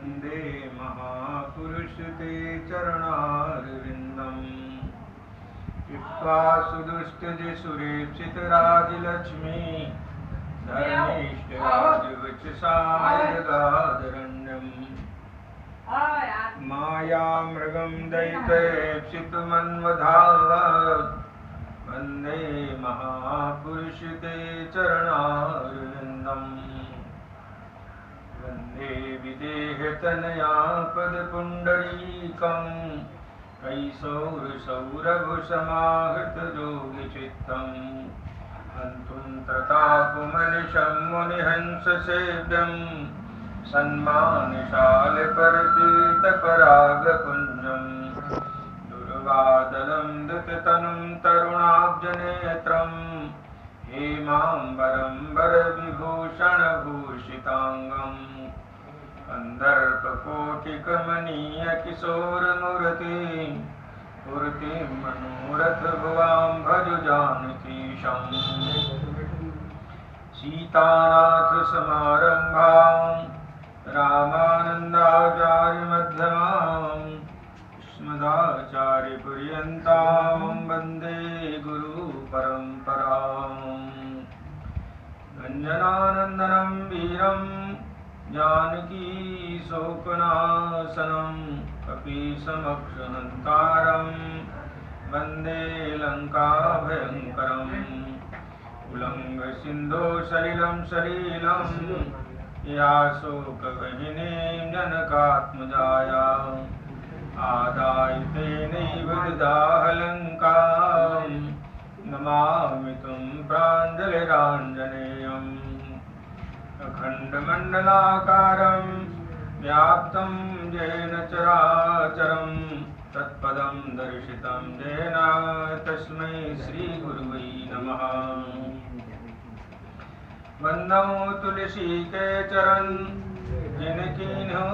वंदे महापुरुष ते चरणारविंदम कृत्वा सुदुष्टजिसुरेप्सित राजलक्ष्मी धर्मिष्ठराजवचसायगाधरण्यम् मायामृगं दैत्येप्सितमन्वधावत् वन्दे महापुरुष ते चरणारविन्दम् वन्दे विदेहतनया पदपुण्डरीकं कैसौरसौरभुसमाहृतयोगिचित्तम् हन्तुं प्रतापमनिशं मुनिहंससेव्यम् सन्मानशालपरतीतपरागपुञ्जम् दुर्वादलं दुततनुं तरुणाब्जनेत्रम् हेमाम्बरं वरविभूषणभूषिताङ्गम् कन्दर्पकोटिकमनीयकिशोरमूर्तिं पूर्तिं मनोरथभुवां भज जानकीशम् सीतानाथसमारम्भां रामानन्दाचार्यमध्यमाम् अस्मदाचार्यपर्यन्तां वन्दे गुरुपरम्पराम् गञ्जनानन्दनं वीरं जानकी शोकनाशनं कपीशमक्षहन्तारं वन्दे लङ्काभयङ्करम् उल्लङ्घसिन्धो सलिलं सलीलं या शोकवहिनीं जनकात्मजायां आदाय तेनैव ददाहलङ्कां नमामि तं प्राञ्जलिराञ्जनेयम् अखण्डमण्डलाकारं व्याप्तं येन चराचरं तत्पदं दर्शितं येन तस्मै श्रीगुरुवे नमः। वन्दो तुलसीकेचरन् जिनकीन्हो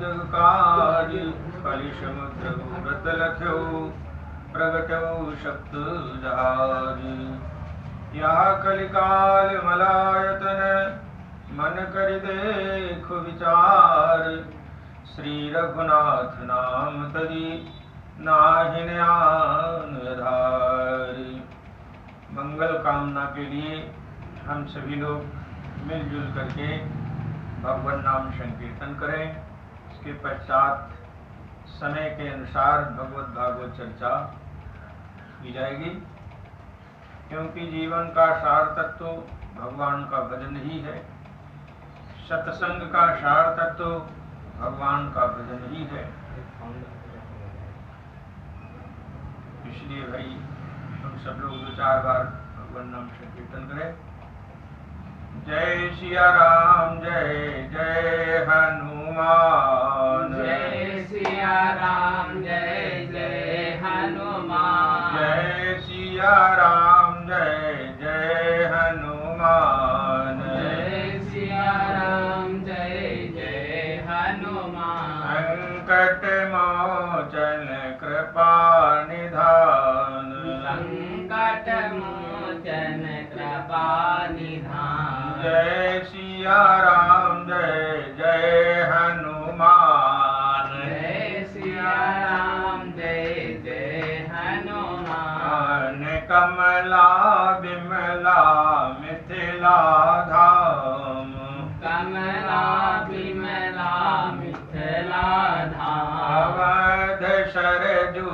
जगकारि कलिसमुद्रौ व्रतलख्यो प्रगटौ शब्दजहारि यः कलिकालमलायतन मन कर देखो विचार श्री रघुनाथ नाम तरी नाहिन्याधार। मंगल कामना के लिए हम सभी लोग मिलजुल करके भगवान नाम संकीर्तन करें। इसके पश्चात समय के अनुसार भगवत भागवत चर्चा की जाएगी, क्योंकि जीवन का सार तत्व भगवान का भजन ही है। सत्संग का सार तत्व भगवान का भजन ही है। इसलिए भाई हम सब लोग 2-4 बार भगवान नाम संकीर्तन करें। जय सिया राम जय जय हनुमान, जय सिया राम जय जय हनुमान, जय सिया राम जय जय हनुमान, जय सिया राम जय जय हनुमान। संकट मोचन कृपा निधान, संकट मोचन कृपा निधान। जय सिया राम जय जय हनुमान, जय सिया राम जय जय हनुमान। कमला विमला मिथिला धाम, कमला विमला मिथिला धाम। अवध सरजू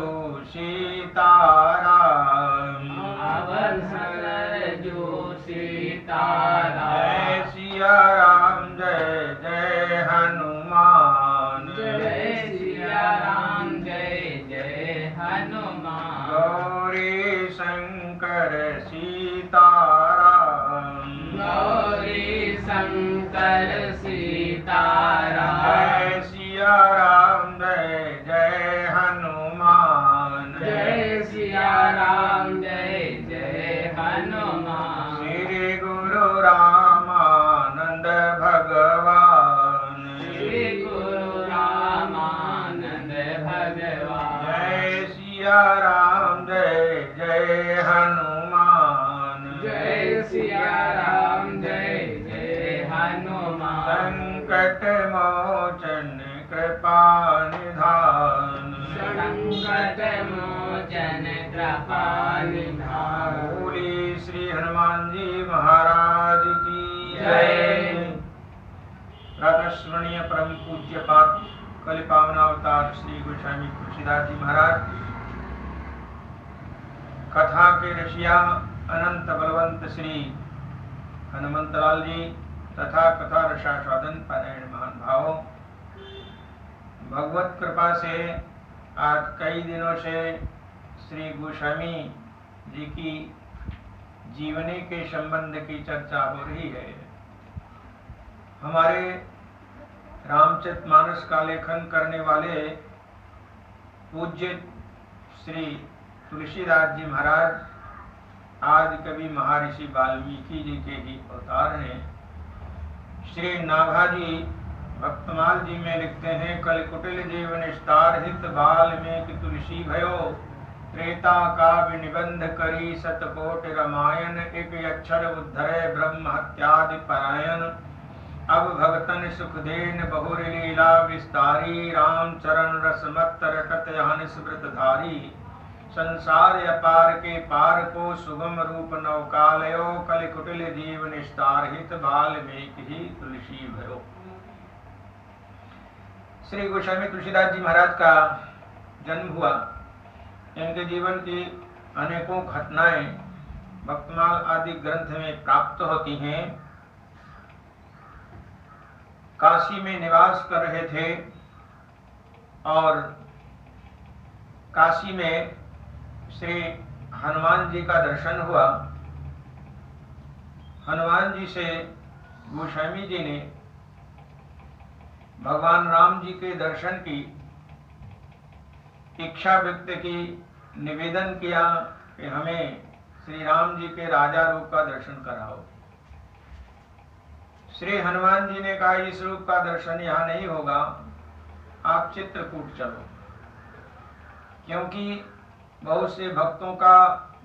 सीताराम, अवध सरजू सीताराम। जय सिया राम जय जय हनुमान, जय सिया राम जय जय हनुमान। गौरी शंकर सीताराम, गौरी शंकर सीताराम। जय सिया राम जय जय हनुमान, जय सिया राम जय जय हनुमान। श्री गुरु रामानंद भगवान, श्री गुरु रामानंद भगवान। जय सिया राम जय जय हनुमान, जय सिया राम जय जय हनुमान। संकट मोचन कृपा निधान। संकट मोचन कृपा निधान। बोले श्री हनुमान जी महाराज की जय। प्रातःस्मरणीय परम पूज्य पाप कलि पावनावतार श्री गोस्वामी तुलसीदास जी महाराज कथा के रसिया अनंत बलवंत श्री हनुमंतलाल जी तथा कथा रसास्वादन पारायण महान भावों, भगवत कृपा से आज कई दिनों से श्री गोस्वामी जी की जीवनी के संबंध की चर्चा हो रही है। हमारे रामचरितमानस का लेखन करने वाले पूज्य श्री तुलसीदास जी महाराज आदि कवि महर्षि वाल्मीकि जी के ही अवतार हैं। श्री नाभाजी भक्तमाल जी में लिखते हैं, कल कुटिल जीवन निस्तार हित वाल्मीकि तुलसी भयो, त्रेता काव्य निबंध करी सतकोट रामायण, एक अक्षर उद्धरे ब्रह्म हत्यादि परायण। अब भगतन सुख देन बहुर लीला विस्तारी, राम चरण रसमत रटत हन स्मृत धारी। संसार अपार के पार को सुगम रूप नौकालयो, कल कुटिल जीव निस्तार हित वाल्मीकि तुलसी भयो। श्री गोस्वामी तुलसीदास जी महाराज का जन्म हुआ। इनके जीवन की अनेकों घटनाएं भक्तमाल आदि ग्रंथ में प्राप्त होती हैं। काशी में निवास कर रहे थे और काशी में श्री हनुमान जी का दर्शन हुआ। हनुमान जी से गोस्वामी जी ने भगवान राम जी के दर्शन की इच्छा व्यक्त की, निवेदन किया कि हमें श्री राम जी के राजा रूप का दर्शन कराओ। श्री हनुमान जी ने कहा, इस रूप का दर्शन यहाँ नहीं होगा, आप चित्रकूट चलो। क्योंकि बहुत से भक्तों का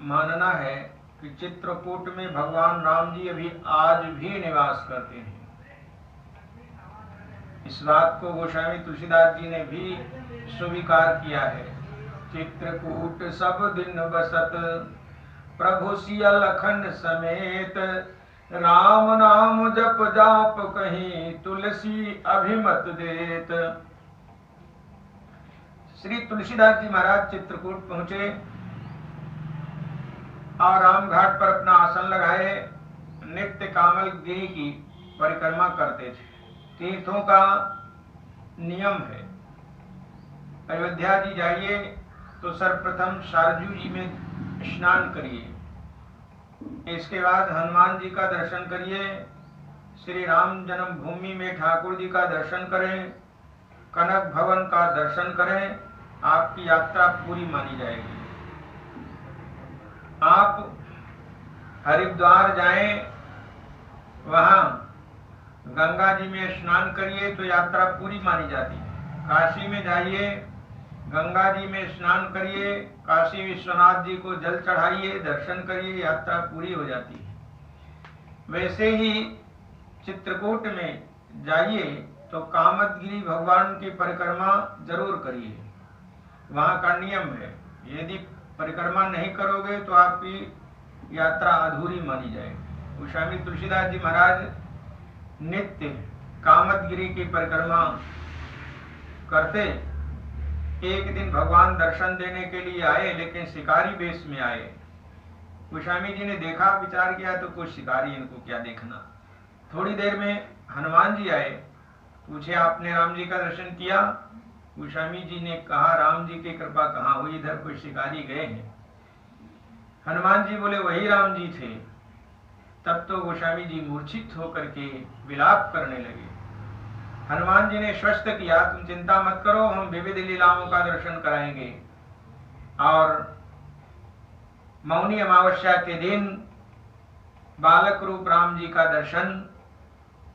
मानना है कि चित्रकूट में भगवान राम जी अभी आज भी निवास करते हैं। इस बात को गोस्वामी तुलसीदास जी ने भी स्वीकार किया है। चित्रकूट सब दिन बसत प्रभु सिया लखन समेत, राम नाम जप जाप कहीं तुलसी अभिमत देत। श्री तुलसीदास जी महाराज चित्रकूट पहुंचे और राम घाट पर अपना आसन लगाए नित्य कामलगिरी की परिक्रमा करते थे। तीर्थों का नियम है, अयोध्या जी जाइए तो सर्वप्रथम सरजू जी में स्नान करिए, इसके बाद हनुमान जी का दर्शन करिए, श्री राम जन्मभूमि में ठाकुर जी का दर्शन करें, कनक भवन का दर्शन करें, आपकी यात्रा पूरी मानी जाएगी। आप हरिद्वार जाएं, वहां गंगा जी में स्नान करिए तो यात्रा पूरी मानी जाती है। काशी में जाइए, गंगा जी में स्नान करिए, काशी विश्वनाथ जी को जल चढ़ाइए, दर्शन करिए, यात्रा पूरी हो जाती है। वैसे ही चित्रकूट में जाइए तो कामदगिरी भगवान की परिक्रमा जरूर करिए, वहां का नियम है। यदि परिक्रमा नहीं करोगे तो आपकी यात्रा अधूरी मानी जाएगी। गोस्वामी तुलसीदास जी महाराज नित्य कामदगिरी की परिक्रमा करते। एक दिन भगवान दर्शन देने के लिए आए, लेकिन शिकारी वेश में आए। गोस्वामी जी ने देखा, विचार किया तो कुछ शिकारी, इनको क्या देखना। थोड़ी देर में हनुमान जी आए, पूछे आपने राम जी का दर्शन किया? गोस्वामी जी ने कहा, राम जी की कृपा कहाँ हुई, इधर कोई शिकारी गए हैं। हनुमान जी बोले वही राम जी थे। तब तो गोस्वामी जी मूर्छित होकर के विलाप करने लगे। हनुमान जी ने स्वस्थ किया, तुम चिंता मत करो, हम विविध लीलाओं का दर्शन कराएंगे। और मौनी अमावस्या के दिन बालक रूप राम जी का दर्शन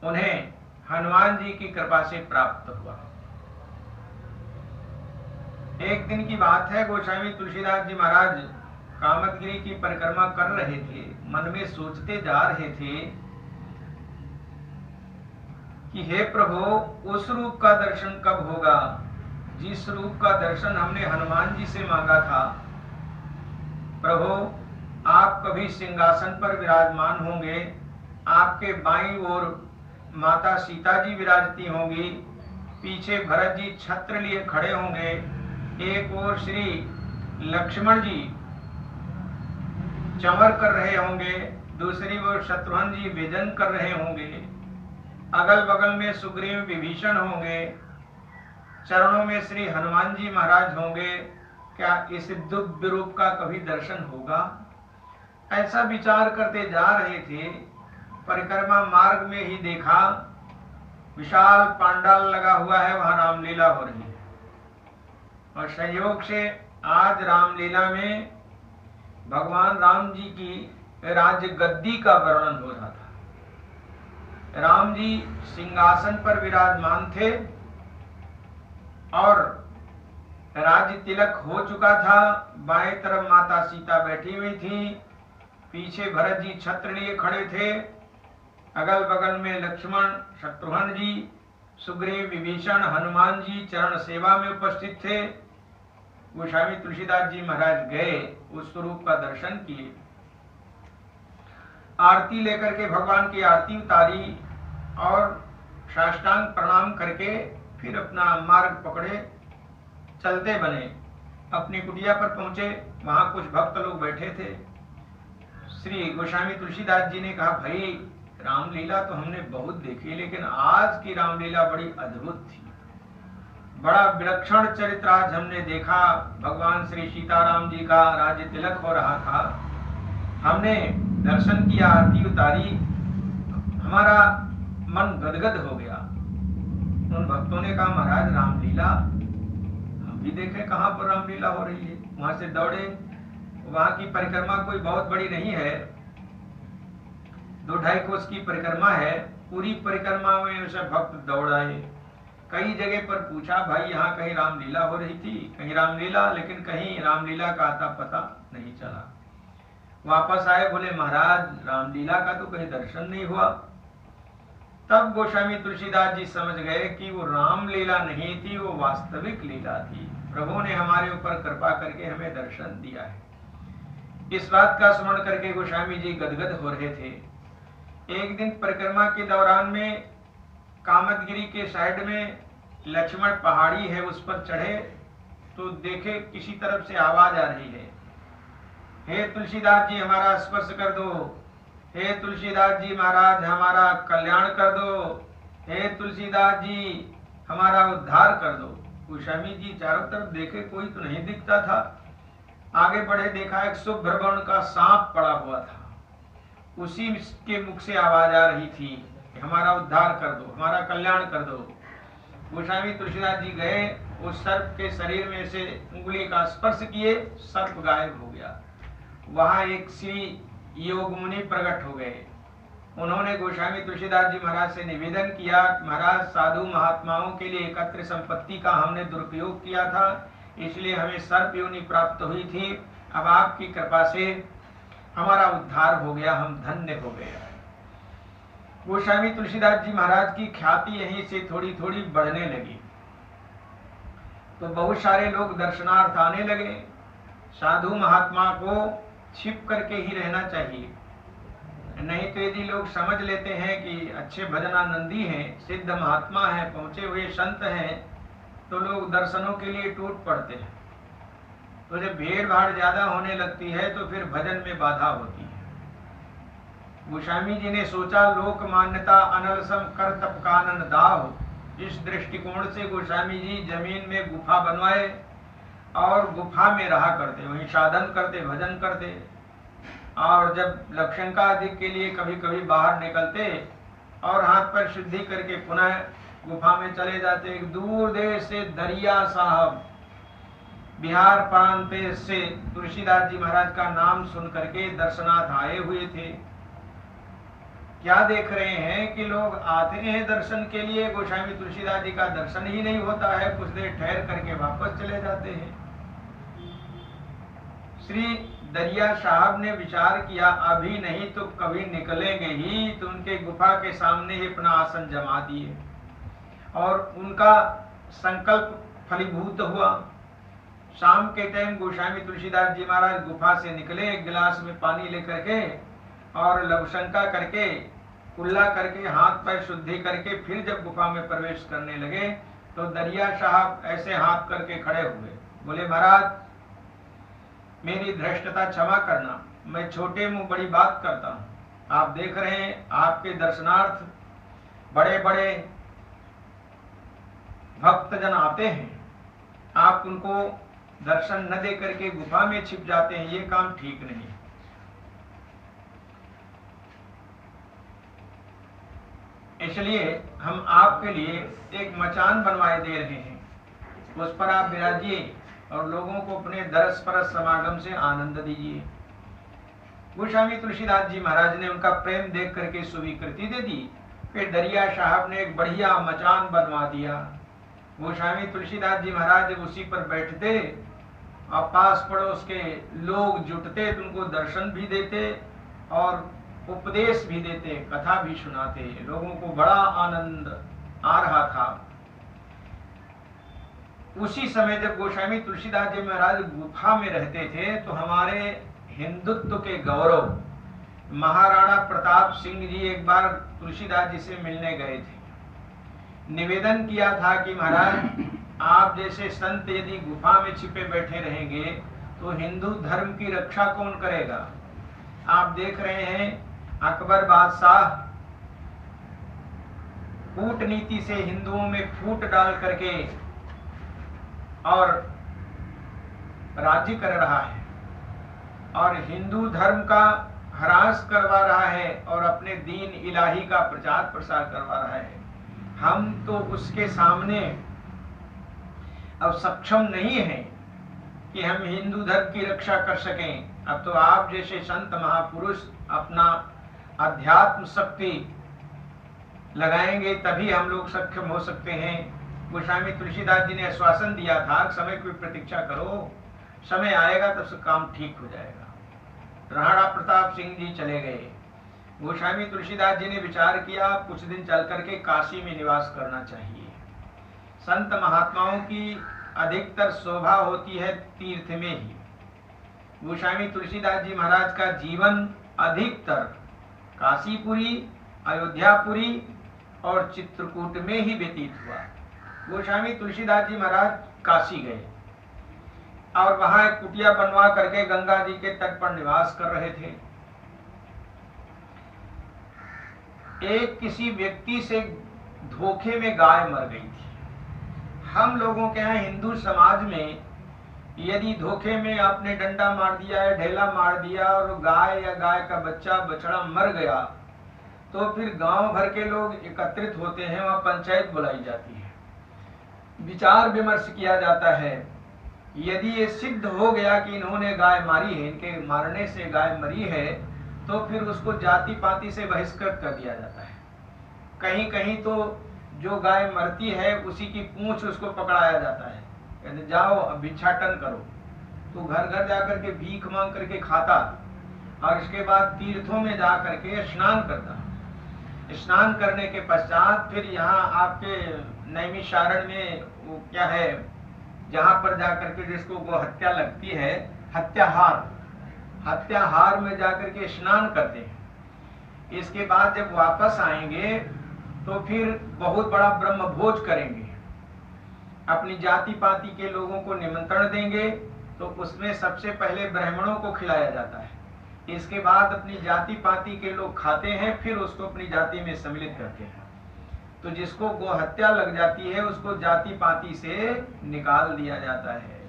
उन्हें हनुमान जी की कृपा से प्राप्त हुआ। एक दिन की बात है, गोस्वामी तुलसीदास जी महाराज कामदगिरी की परिक्रमा कर रहे थे। मन में सोचते जा रहे थे कि हे प्रभु, उस रूप का दर्शन कब होगा जिस रूप का दर्शन हमने हनुमान जी से मांगा था। प्रभु, आप कभी सिंहासन पर विराजमान होंगे, आपके बाईं ओर माता सीता जी विराजती होंगी, पीछे भरत जी छत्र लिए खड़े होंगे, एक ओर श्री लक्ष्मण जी चंवर कर रहे होंगे, दूसरी ओर शत्रुघ्न जी विजन कर रहे होंगे, अगल बगल में सुग्रीव विभीषण होंगे, चरणों में श्री हनुमान जी महाराज होंगे। क्या इस दिव्य रूप का कभी दर्शन होगा? ऐसा विचार करते जा रहे थे। परिक्रमा मार्ग में ही देखा विशाल पांडाल लगा हुआ है, वहां रामलीला हो रही है। और संयोग से आज रामलीला में भगवान राम जी की राज्य गद्दी का वर्णन हो रहा था। राम जी सिंहासन पर विराजमान थे और राज्य तिलक हो चुका था। बाएं तरफ माता सीता बैठी हुई थी, पीछे भरत जी छत्र लिए खड़े थे, अगल बगल में लक्ष्मण, शत्रुघ्न जी, सुग्रीव, विभीषण, हनुमान जी चरण सेवा में उपस्थित थे। गोस्वामी तुलसीदास जी महाराज गए, उस स्वरूप का दर्शन किए, आरती लेकर के भगवान की आरती उतारी और साष्टांग प्रणाम करके फिर अपना मार्ग पकड़े चलते बने। अपनी कुटिया पर पहुंचे, वहां कुछ भक्त लोग बैठे थे। श्री गोस्वामी तुलसीदास जी ने कहा, भाई रामलीला तो हमने बहुत देखी, लेकिन आज की रामलीला बड़ी अद्भुत थी, बड़ा विलक्षण चरित्र आज हमने देखा। भगवान श्री सीताराम जी का राज्य तिलक हो रहा था, हमने दर्शन किया, आरती उतारी, हमारा मन गदगद हो गया। उन भक्तों ने कहा, महाराज रामलीला हम भी देखें कहाँ पर रामलीला हो रही है। वहां से दौड़े। वहां की परिक्रमा कोई बहुत बड़ी नहीं है, 2-2.5 कोस की परिक्रमा है। पूरी परिक्रमा में उसे भक्त दौड़ाए। कई जगह पर पूछा, भाई यहाँ कहीं रामलीला हो रही थी? कहीं रामलीला, लेकिन कहीं रामलीला का आता पता नहीं चला। वापस आए, बोले महाराज रामलीला का तो कहीं दर्शन नहीं हुआ। तब गोस्वामी तुलसीदास जी समझ गए कि वो रामलीला नहीं थी, वो वास्तविक लीला थी। प्रभु ने हमारे ऊपर कृपा करके हमें दर्शन दिया है। इस बात का स्मरण करके गोस्वामी जी गदगद हो रहे थे। एक दिन परिक्रमा के दौरान में कामतगिरी के साइड में लक्ष्मण पहाड़ी है, उस पर चढ़े तो देखे किसी तरफ से आवाज आ रही है, हे तुलसीदास जी हमारा स्पर्श कर दो, हे तुलसीदास जी महाराज हमारा कल्याण कर दो, हे तुलसीदास जी हमारा उद्धार कर दो। गोस्वामी जी चारों तरफ देखे, कोई तो नहीं दिखता था। आगे बढ़े, देखा एक शुभ्र वर्ण का सांप पड़ा हुआ था, उसी के मुख से आवाज आ रही थी, हमारा उद्धार कर दो, हमारा कल्याण कर दो। गोस्वामी तुलसीदास जी गए, उस सर्प के शरीर में से उंगली का स्पर्श किए, सर्प गायब हो गया। वहां एक श्री योग मुनि प्रकट हो गए। उन्होंने गोस्वामी तुलसीदास जी महाराज से निवेदन किया, महाराज साधु महात्माओं के लिए एकत्र संपत्ति का हमने दुरुपयोग किया था, इसलिए हमें सर्प योनि प्राप्त हुई थी। अब आपकी कृपा से हमारा उद्धार हो गया, हम धन्य हो गए। गोस्वामी तुलसीदास जी महाराज की ख्याति यहीं से थोड़ी थोड़ी बढ़ने लगी, तो बहुत सारे लोग दर्शनार्थ आने लगे। साधु महात्मा को छिप करके ही रहना चाहिए, नहीं तो यदि लोग समझ लेते हैं कि अच्छे भजनानंदी हैं, सिद्ध महात्मा हैं, पहुंचे हुए संत हैं, तो लोग दर्शनों के लिए टूट पड़ते हैं। तो जब भीड़ भाड़ ज्यादा होने लगती है तो फिर भजन में बाधा होती है। गोस्वामी जी ने सोचा, लोक मान्यता अनलसम कर तप कानन दाव। इस दृष्टिकोण से गोस्वामी जी जमीन में गुफा बनवाए और गुफा में रहा करते, वहीं साधन करते, भजन करते। और जब लक्षणका आदि के लिए कभी कभी बाहर निकलते और हाथ पर शुद्धि करके पुनः गुफा में चले जाते। एक दूर देश से दरिया साहब बिहार प्रांत से तुलसीदास जी महाराज का नाम सुन करके दर्शनार्थ आए हुए थे। क्या देख रहे हैं कि लोग आते हैं दर्शन के लिए, गोस्वामी तुलसीदास जी का दर्शन ही नहीं होता है, कुछ देर ठहर करके वापस चले जाते हैं। श्री दरिया साहब ने विचार किया अभी नहीं तो कभी निकलेंगे ही, तो उनके गुफा के सामने ही अपना आसन जमा दिए और उनका संकल्प फलीभूत हुआ। शाम के टाइम गोस्वामी तुलसीदास जी महाराज गुफा से निकले, एक गिलास में पानी लेकर के और लघुशंका करके कुल्ला करके हाथ पैर शुद्धि करके फिर जब गुफा में प्रवेश करने लगे तो दरिया साहब ऐसे हाथ करके खड़े हुए, बोले महाराज मेरी धृष्टता क्षमा करना, मैं छोटे मुंह बड़ी बात करता हूँ। आप देख रहे हैं आपके दर्शनार्थ बड़े बड़े भक्तजन आते हैं, आप उनको दर्शन न दे करके गुफा में छिप जाते हैं, ये काम ठीक नहीं। इसलिए हम आपके लिए एक मचान बनवाए दे रहे हैं, उस पर आप विराजिए और लोगों को अपने दरस परस समागम से आनंद दीजिए। गोस्वामी तुलसीदास जी महाराज ने उनका प्रेम देख करके स्वीकृति दे दी। फिर दरिया साहब ने एक बढ़िया मचान बनवा दिया। गोस्वामी तुलसीदास जी महाराज जब उसी पर बैठते और पास पड़ोस के लोग जुटते तो उनको दर्शन भी देते और उपदेश भी देते, कथा भी सुनाते। लोगों को बड़ा आनंद आ रहा था। उसी समय जब गोस्वामी तुलसीदास जी महाराज गुफा में रहते थे तो हमारे हिंदुत्व के गौरव महाराणा प्रताप सिंह जी एक बार तुलसीदास जी से मिलने गए थे। निवेदन किया था कि महाराज आप जैसे संत यदि गुफा में छिपे बैठे रहेंगे तो हिंदू धर्म की रक्षा कौन करेगा। आप देख रहे हैं अकबर बादशाह कूटनीति से हिंदुओं में फूट डाल करके और राज्य कर रहा है और हिंदू धर्म का ह्रास करवा रहा है और अपने दीन इलाही का प्रचार प्रसार करवा रहा है। हम तो उसके सामने अब सक्षम नहीं हैं कि हम हिंदू धर्म की रक्षा कर सकें। अब तो आप जैसे संत महापुरुष अपना अध्यात्म शक्ति लगाएंगे तभी हम लोग सक्षम हो सकते हैं। गोस्वामी तुलसीदास जी ने आश्वासन दिया था समय की प्रतीक्षा करो, समय आएगा तब से काम ठीक हो जाएगा। राणा प्रताप सिंह जी चले गए। गोस्वामी तुलसीदास जी ने विचार किया कुछ दिन चल करके काशी में निवास करना चाहिए। संत महात्माओं की अधिकतर शोभा होती है तीर्थ में ही। गोस्वामी तुलसीदास जी महाराज का जीवन अधिकतर काशीपुरी, अयोध्यापुरी और चित्रकूट में ही व्यतीत हुआ। गोस्वामी तुलसीदास जी महाराज काशी गए और वहां एक कुटिया बनवा करके गंगा जी के तट पर निवास कर रहे थे। एक किसी व्यक्ति से धोखे में गाय मर गई थी। हम लोगों के यहाँ हिंदू समाज में यदि धोखे में आपने डंडा मार दिया या ढेला मार दिया और गाय या गाय का बच्चा बछड़ा मर गया तो फिर गांव भर के लोग एकत्रित होते हैं, वहां पंचायत बुलाई जाती है, विचार विमर्श किया जाता है। यदि ये सिद्ध हो गया कि इन्होंने गाय मारी है, इनके मारने से गाय मरी है, तो फिर उसको जाति पाति से बहिष्कृत कर दिया जाता है। कहीं कहीं तो जो गाय मरती है उसी की पूंछ उसको पकड़ाया जाता है, कहते जाओ अब भिक्षाटन करो। तो घर घर जाकर के भीख मांग करके खाता और इसके बाद तीर्थों में जा करके स्नान करता। स्नान करने के पश्चात फिर यहाँ आपके नैमिषारण्य में वो क्या है, जहां पर जाकर के जिसको गो हत्या लगती है, हत्याहार में जाकर के स्नान करते हैं। इसके बाद जब वापस आएंगे तो फिर बहुत बड़ा ब्रह्म भोज करेंगे, अपनी जाति पाति के लोगों को निमंत्रण देंगे। तो उसमें सबसे पहले ब्राह्मणों को खिलाया जाता है, इसके बाद अपनी जाति पाति के लोग खाते हैं, फिर उसको अपनी जाति में सम्मिलित करते हैं। तो जिसको गो हत्या लग जाती है उसको जाति पाति से निकाल दिया जाता है।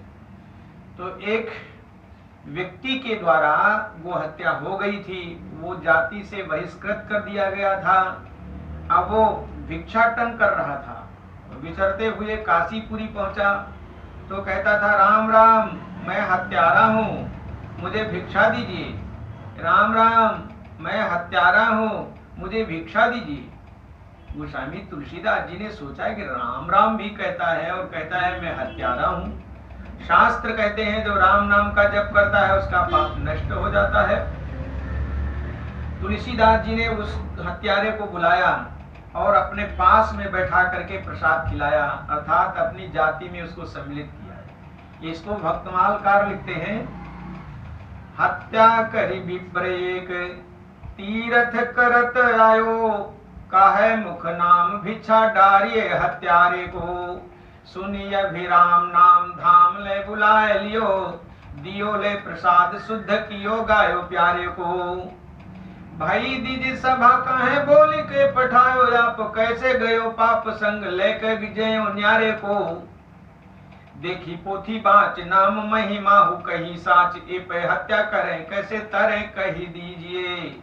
तो एक व्यक्ति के द्वारा गो हत्या हो गई थी, वो जाति से बहिष्कृत कर दिया गया था। अब वो भिक्षाटन कर रहा था, विचरते हुए काशीपुरी पहुंचा तो कहता था राम राम मैं हत्यारा हूँ, मुझे भिक्षा दीजिए। राम राम मैं हत्यारा हूँ, मुझे भिक्षा दीजिए। गोस्वामी तुलसीदास जी ने सोचा कि राम राम भी कहता है और कहता है मैं हत्यारा हूँ, शास्त्र कहते हैं जो राम नाम का जप करता है उसका पाप नष्ट हो जाता है। तुलसीदास जी ने उस हत्यारे को बुलाया और अपने पास में बैठा करके प्रसाद खिलाया, अर्थात अपनी जाति में उसको सम्मिलित किया। इसको भक्तमालकार लिखते हैं, हत्या करी विप्र एक तीरथ करत आयो, काहे मुख नाम भिक्षा डारिये हत्यारे को, सुनिय अभिराम नाम धाम ले बुलाए लियो, दियो ले प्रसाद शुद्ध कियो गायो प्यारे को। भाई दीदी सभा काहे बोली के पठायो, आप कैसे गयो पाप संग लेके विजयो न्यारे को। देखी पोथी बाच नाम महिमा हु कही साच, ए पे हत्या करें कैसे तरे कही दीजिए।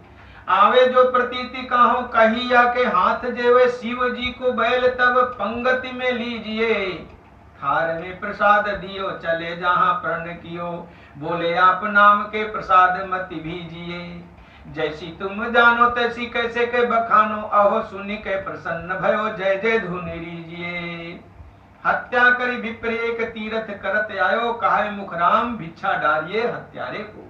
आवे जो प्रतीति कहो कही या के हाथ जेवे, शिव जी को बैल तब पंगति में लीजिए। थार में प्रसाद दियो चले जहां प्रण कियो, बोले आप नाम के प्रसाद मत भीजिए। जैसी तुम जानो तैसी कैसे के बखानो, अहो सुनी के प्रसन्न भयो जय जय धुनि रीजिए। हत्या करी विप्र एक तीरथ करत आयो, कहा मुख राम भिक्षा डारिये हत्यारे को।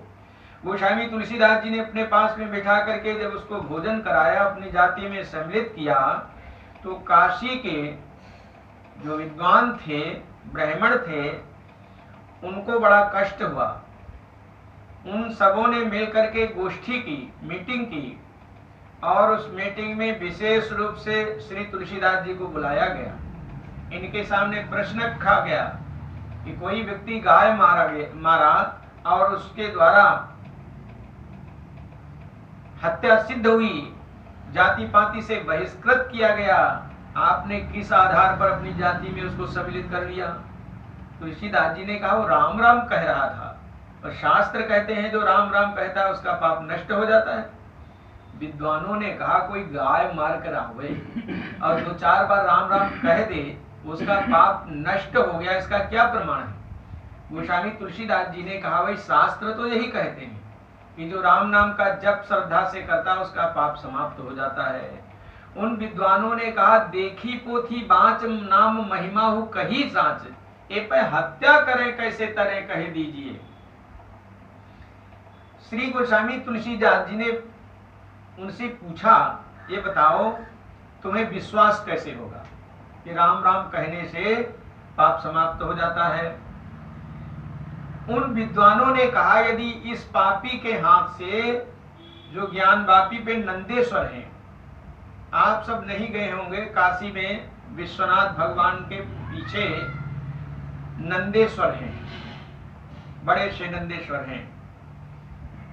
गोस्वामी तुलसीदास जी ने अपने पास में बैठा करके जब उसको भोजन कराया, अपनी जाति में सम्मिलित किया, तो काशी के जो विद्वान थे, ब्राह्मण थे, उनको बड़ा कष्ट हुआ। उन सबों ने मिलकर के गोष्ठी की, मीटिंग की, और उस मीटिंग में विशेष रूप से श्री तुलसीदास जी को बुलाया गया। इनके सामने प्रश्न रखा गया कि कोई व्यक्ति गाय मारा और उसके द्वारा हत्या सिद्ध हुई, जाति पाति से बहिष्कृत किया गया, आपने किस आधार पर अपनी जाति में उसको सम्मिलित कर लिया। तुलसीदास जी ने कहा वो राम राम कह रहा था, और शास्त्र कहते हैं जो राम राम कहता है उसका पाप नष्ट हो जाता है। विद्वानों ने कहा कोई गाय मार कर आवे और 2-4 बार राम राम कह दे, उसका पाप नष्ट हो गया, इसका क्या प्रमाण है। गोस्वामी तुलसीदास जी ने कहा भाई शास्त्र तो यही कहते हैं कि जो राम नाम का जप श्रद्धा से करता है उसका पाप समाप्त हो जाता है। उन विद्वानों ने कहा देखी पोथी बाँच नाम महिमा हो कही साँच, ए पे हत्या करें कैसे तरे कह दीजिए। श्री गोस्वामी तुलसीदास जी ने उनसे पूछा, ये बताओ तुम्हें विश्वास कैसे होगा कि राम राम कहने से पाप समाप्त हो जाता है। उन विद्वानों ने कहा यदि इस पापी के हाथ से, जो ज्ञान वापी पे नंदेश्वर हैं, आप सब नहीं गए होंगे, काशी में विश्वनाथ भगवान के पीछे नंदेश्वर हैं, बड़े से नंदेश्वर हैं।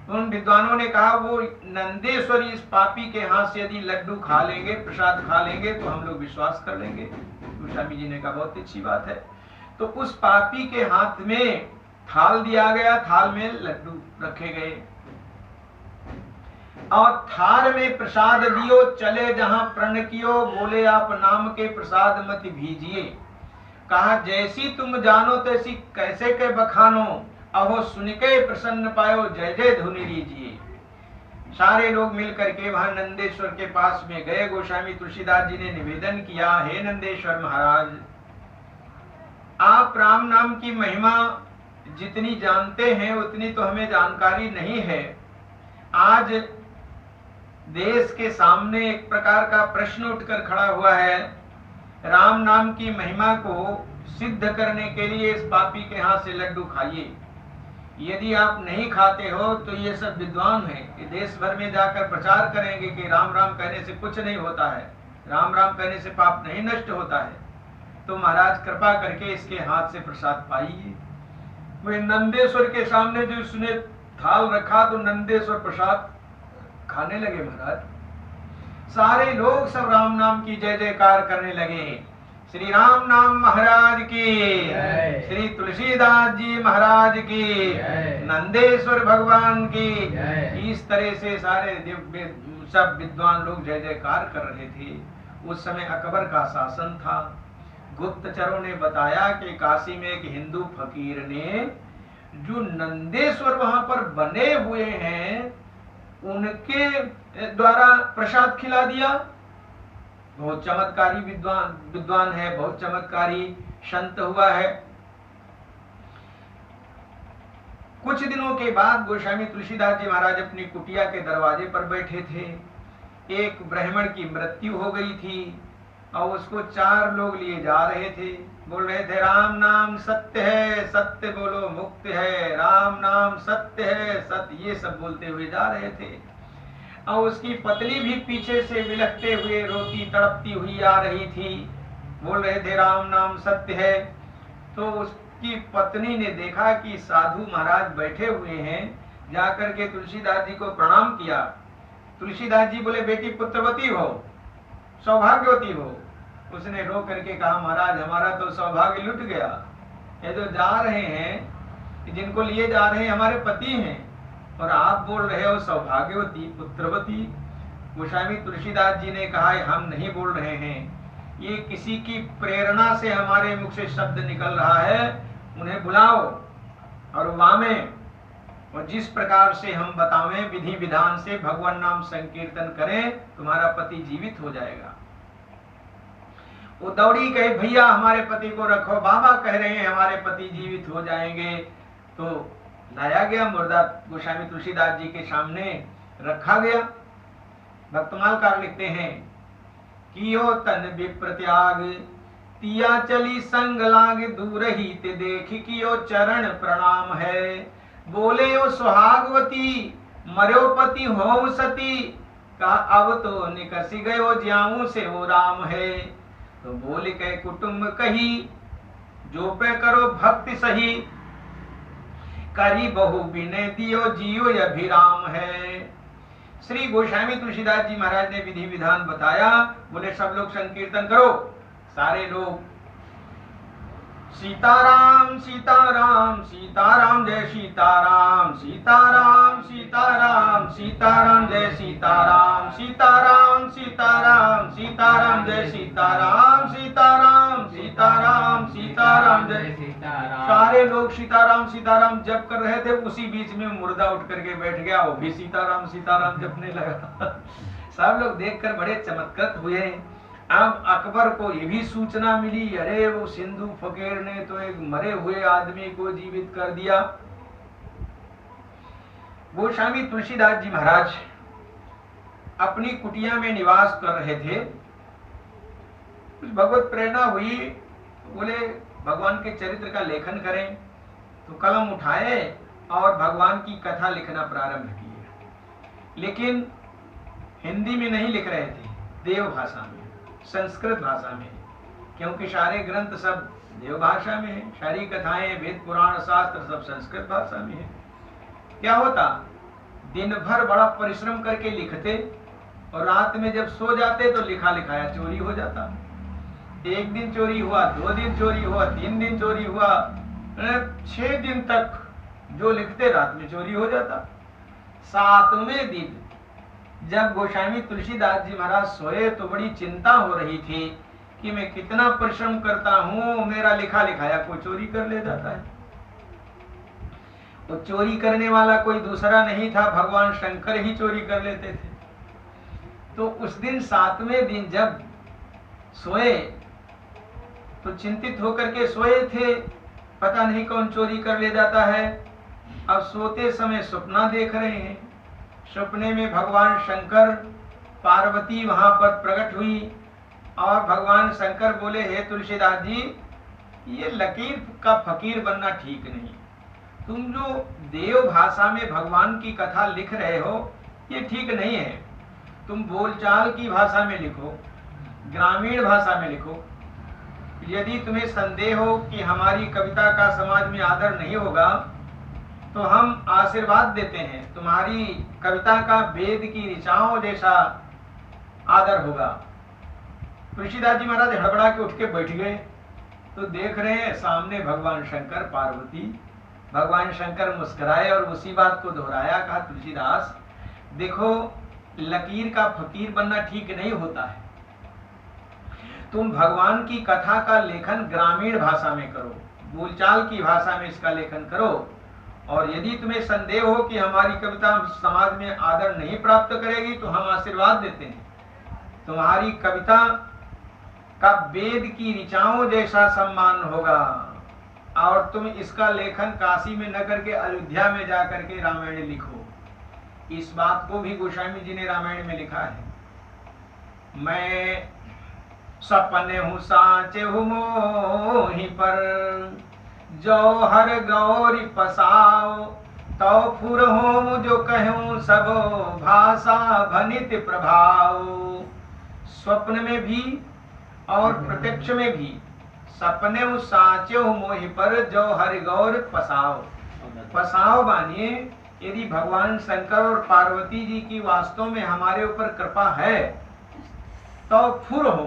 उन विद्वानों ने कहा वो नंदेश्वर इस पापी के हाथ से यदि लड्डू खा लेंगे, प्रसाद खा लेंगे, तो हम लोग विश्वास कर लेंगे। गोस्वामी जी ने कहा बहुत अच्छी बात है। तो उस पापी के हाथ में थाल दिया गया, थाल में लड्डू रखे गए और थाल में प्रसाद दियो चले जहां प्रण कियो, बोले आप नाम के प्रसाद मत भीजिए। कहा जैसी तुम जानो तैसी कैसे के बखानो, अहो सुनके प्रसन्न पायो जय जय धुनि रीजिए। सारे लोग मिलकर के वहां नंदेश्वर के पास में गए। गोस्वामी तुलसीदास जी ने निवेदन किया, हे नंदेश्वर महाराज, आप राम नाम की महिमा जितनी जानते हैं उतनी तो हमें जानकारी नहीं है। आज देश के सामने एक प्रकार का प्रश्न उठकर खड़ा हुआ है, राम नाम की महिमा को सिद्ध करने के लिए इस पापी के हाथ से लड्डू खाइए। यदि आप नहीं खाते हो तो ये सब विद्वान हैं कि देश भर में जाकर प्रचार करेंगे कि राम राम कहने से कुछ नहीं होता है, राम राम कहने से पाप नहीं नष्ट होता है। तो महाराज कृपा करके इसके हाथ से प्रसाद पाइए। वे नंदेश्वर के सामने जो उसने थाल रखा तो नंदेश्वर प्रसाद खाने लगे। महाराज सारे लोग सब राम नाम की जय जयकार करने लगे। श्री राम नाम महाराज की, श्री तुलसीदास जी महाराज की, नंदेश्वर भगवान की। इस तरह से सारे सब विद्वान लोग जय जयकार कर रहे थे। उस समय अकबर का शासन था। गुप्तचरों ने बताया कि काशी में एक हिंदू फकीर ने जो नंदेश्वर वहां पर बने हुए हैं उनके द्वारा प्रसाद खिला दिया। बहुत चमत्कारी विद्वान है, बहुत चमत्कारी संत हुआ है। कुछ दिनों के बाद गोस्वामी तुलसीदास जी महाराज अपनी कुटिया के दरवाजे पर बैठे थे। एक ब्राह्मण की मृत्यु हो गई थी और उसको 4 लोग लिए जा रहे थे। बोल रहे थे राम नाम सत्य है, सत्य बोलो मुक्त है, राम नाम सत्य है, सत्य, ये सब बोलते हुए जा रहे थे। और उसकी पत्नी भी पीछे से विलखते हुए रोती तड़पती हुई आ रही थी। बोल रहे थे राम नाम सत्य है। तो उसकी पत्नी ने देखा कि साधु महाराज बैठे हुए हैं, जाकर के तुलसीदास जी को प्रणाम किया। तुलसीदास जी बोले बेटी पुत्रवती हो, सौभाग्यवती हो। उसने रो करके कहा महाराज हमारा तो सौभाग्य लुट गया, ये जो जा रहे हैं, जिनको लिए जा रहे हैं हमारे पति हैं, और आप बोल रहे हो सौभाग्यवती पुत्रवती। गोस्वामी तुलसीदास जी ने कहा हम नहीं बोल रहे हैं, ये किसी की प्रेरणा से हमारे मुख से शब्द निकल रहा है, उन्हें बुलाओ और वामे, और जिस प्रकार से हम बतावें विधि विधान से भगवान नाम संकीर्तन करें, तुम्हारा पति जीवित हो जाएगा। वो दौड़ी कहे भैया हमारे पति को रखो, बाबा कह रहे हैं हमारे पति जीवित हो जाएंगे। तो लाया गया मुर्दा, गोस्वामी तुलसीदास जी के सामने रखा गया। भक्तमालकार लिखते हैं कियो तन विप्रत्याग, तिया चली संग लाग, दूर ही ते देख कियो चरण प्रणाम है। बोले ओ सुहागवती, मर्यो पति हो सती, का अब तो निकसी गयो ज्याऊ से वो राम है। तो बोल के कुटुंब कही, जो पे करो भक्ति सही, करी बहु विनय दियो जियो अभिराम है। श्री गोस्वामी तुलसीदास जी महाराज ने विधि विधान बताया। बोले सब लोग संकीर्तन करो। सारे लोग सीताराम सीताराम सीताराम जय सीताराम, सीताराम सीताराम सीताराम जय सीताराम, सीताराम सीताराम सीताराम जय सीताराम, सीताराम सीताराम सीताराम जय सीताराम। सारे लोग सीताराम सीताराम जप कर रहे थे, उसी बीच में मुर्दा उठ करके बैठ गया, वो भी सीताराम सीताराम जपने लगा। सब लोग देखकर बड़े चमत्कृत हुए। अब अकबर को ये भी सूचना मिली, अरे वो सिंधु फकीर ने तो एक मरे हुए आदमी को जीवित कर दिया। गोस्वामी तुलसीदास जी महाराज अपनी कुटिया में निवास कर रहे थे। कुछ भगवत प्रेरणा हुई, बोले भगवान के चरित्र का लेखन करें। तो कलम उठाए और भगवान की कथा लिखना प्रारंभ किए। लेकिन हिंदी में नहीं लिख रहे थे, देव भाषा में, संस्कृत भाषा में, क्योंकि सारे ग्रंथ सब देव भाषा में है। सारी कथाएं, वेद पुराण शास्त्र सब संस्कृत भाषा में है। क्या होता, दिन भर बड़ा परिश्रम करके लिखते और रात में जब सो जाते तो लिखा लिखाया चोरी हो जाता। 1 दिन चोरी हुआ, 2 दिन चोरी हुआ, 3 दिन चोरी हुआ, 6 दिन तक जो लिखते रात में चोरी हो जाता। 7वें दिन जब गोस्वामी तुलसीदास जी महाराज सोए तो बड़ी चिंता हो रही थी कि मैं कितना परिश्रम करता हूं, मेरा लिखा लिखाया कोई चोरी कर ले जाता है। वो चोरी करने वाला कोई दूसरा नहीं था, भगवान शंकर ही चोरी कर लेते थे। तो उस दिन 7वें दिन जब सोए तो चिंतित होकर के सोए थे, पता नहीं कौन चोरी कर ले जाता है। अब सोते समय सपना देख रहे हैं। सपने में भगवान शंकर, पार्वती वहां पर प्रकट हुई और भगवान शंकर बोले हे तुलसीदास जी, ये लकीर का फकीर बनना ठीक नहीं। तुम जो देव भाषा में भगवान की कथा लिख रहे हो ये ठीक नहीं है। तुम बोलचाल की भाषा में लिखो, ग्रामीण भाषा में लिखो। यदि तुम्हें संदेह हो कि हमारी कविता का समाज में आदर नहीं होगा तो हम आशीर्वाद देते हैं, तुम्हारी कविता का वेद की ऋचाओं जैसा आदर होगा। तुलसीदास जी महाराज हड़बड़ा के उठ के बैठ गए तो देख रहे हैं सामने भगवान शंकर, पार्वती। भगवान शंकर मुस्कुराए और उसी बात को दोहराया, कहा तुलसीदास देखो, लकीर का फकीर बनना ठीक नहीं होता है। तुम भगवान की कथा का लेखन ग्रामीण भाषा में करो, बोलचाल की भाषा में इसका लेखन करो। और यदि तुम्हें संदेह हो कि हमारी कविता समाज में आदर नहीं प्राप्त करेगी तो हम आशीर्वाद देते हैं, तुम्हारी कविता का वेद की ऋचाओं जैसा सम्मान होगा। और तुम इसका लेखन काशी में न करके अयोध्या में जा करके रामायण लिखो। इस बात को भी गोस्वामी जी ने रामायण में लिखा है। मैं सपने हूँ साचे हूँ मोहि पर, जो हर गौरी पसाओ तो फुर हो जो कहूँ सब भाषा भनित प्रभाव। स्वप्न में भी और प्रत्यक्ष में भी सपने साचे मोहि पर, जो हरि गौर पसाओ। पसाओ मानिए यदि भगवान शंकर और पार्वती जी की वास्तव में हमारे ऊपर कृपा है तो फुर हो।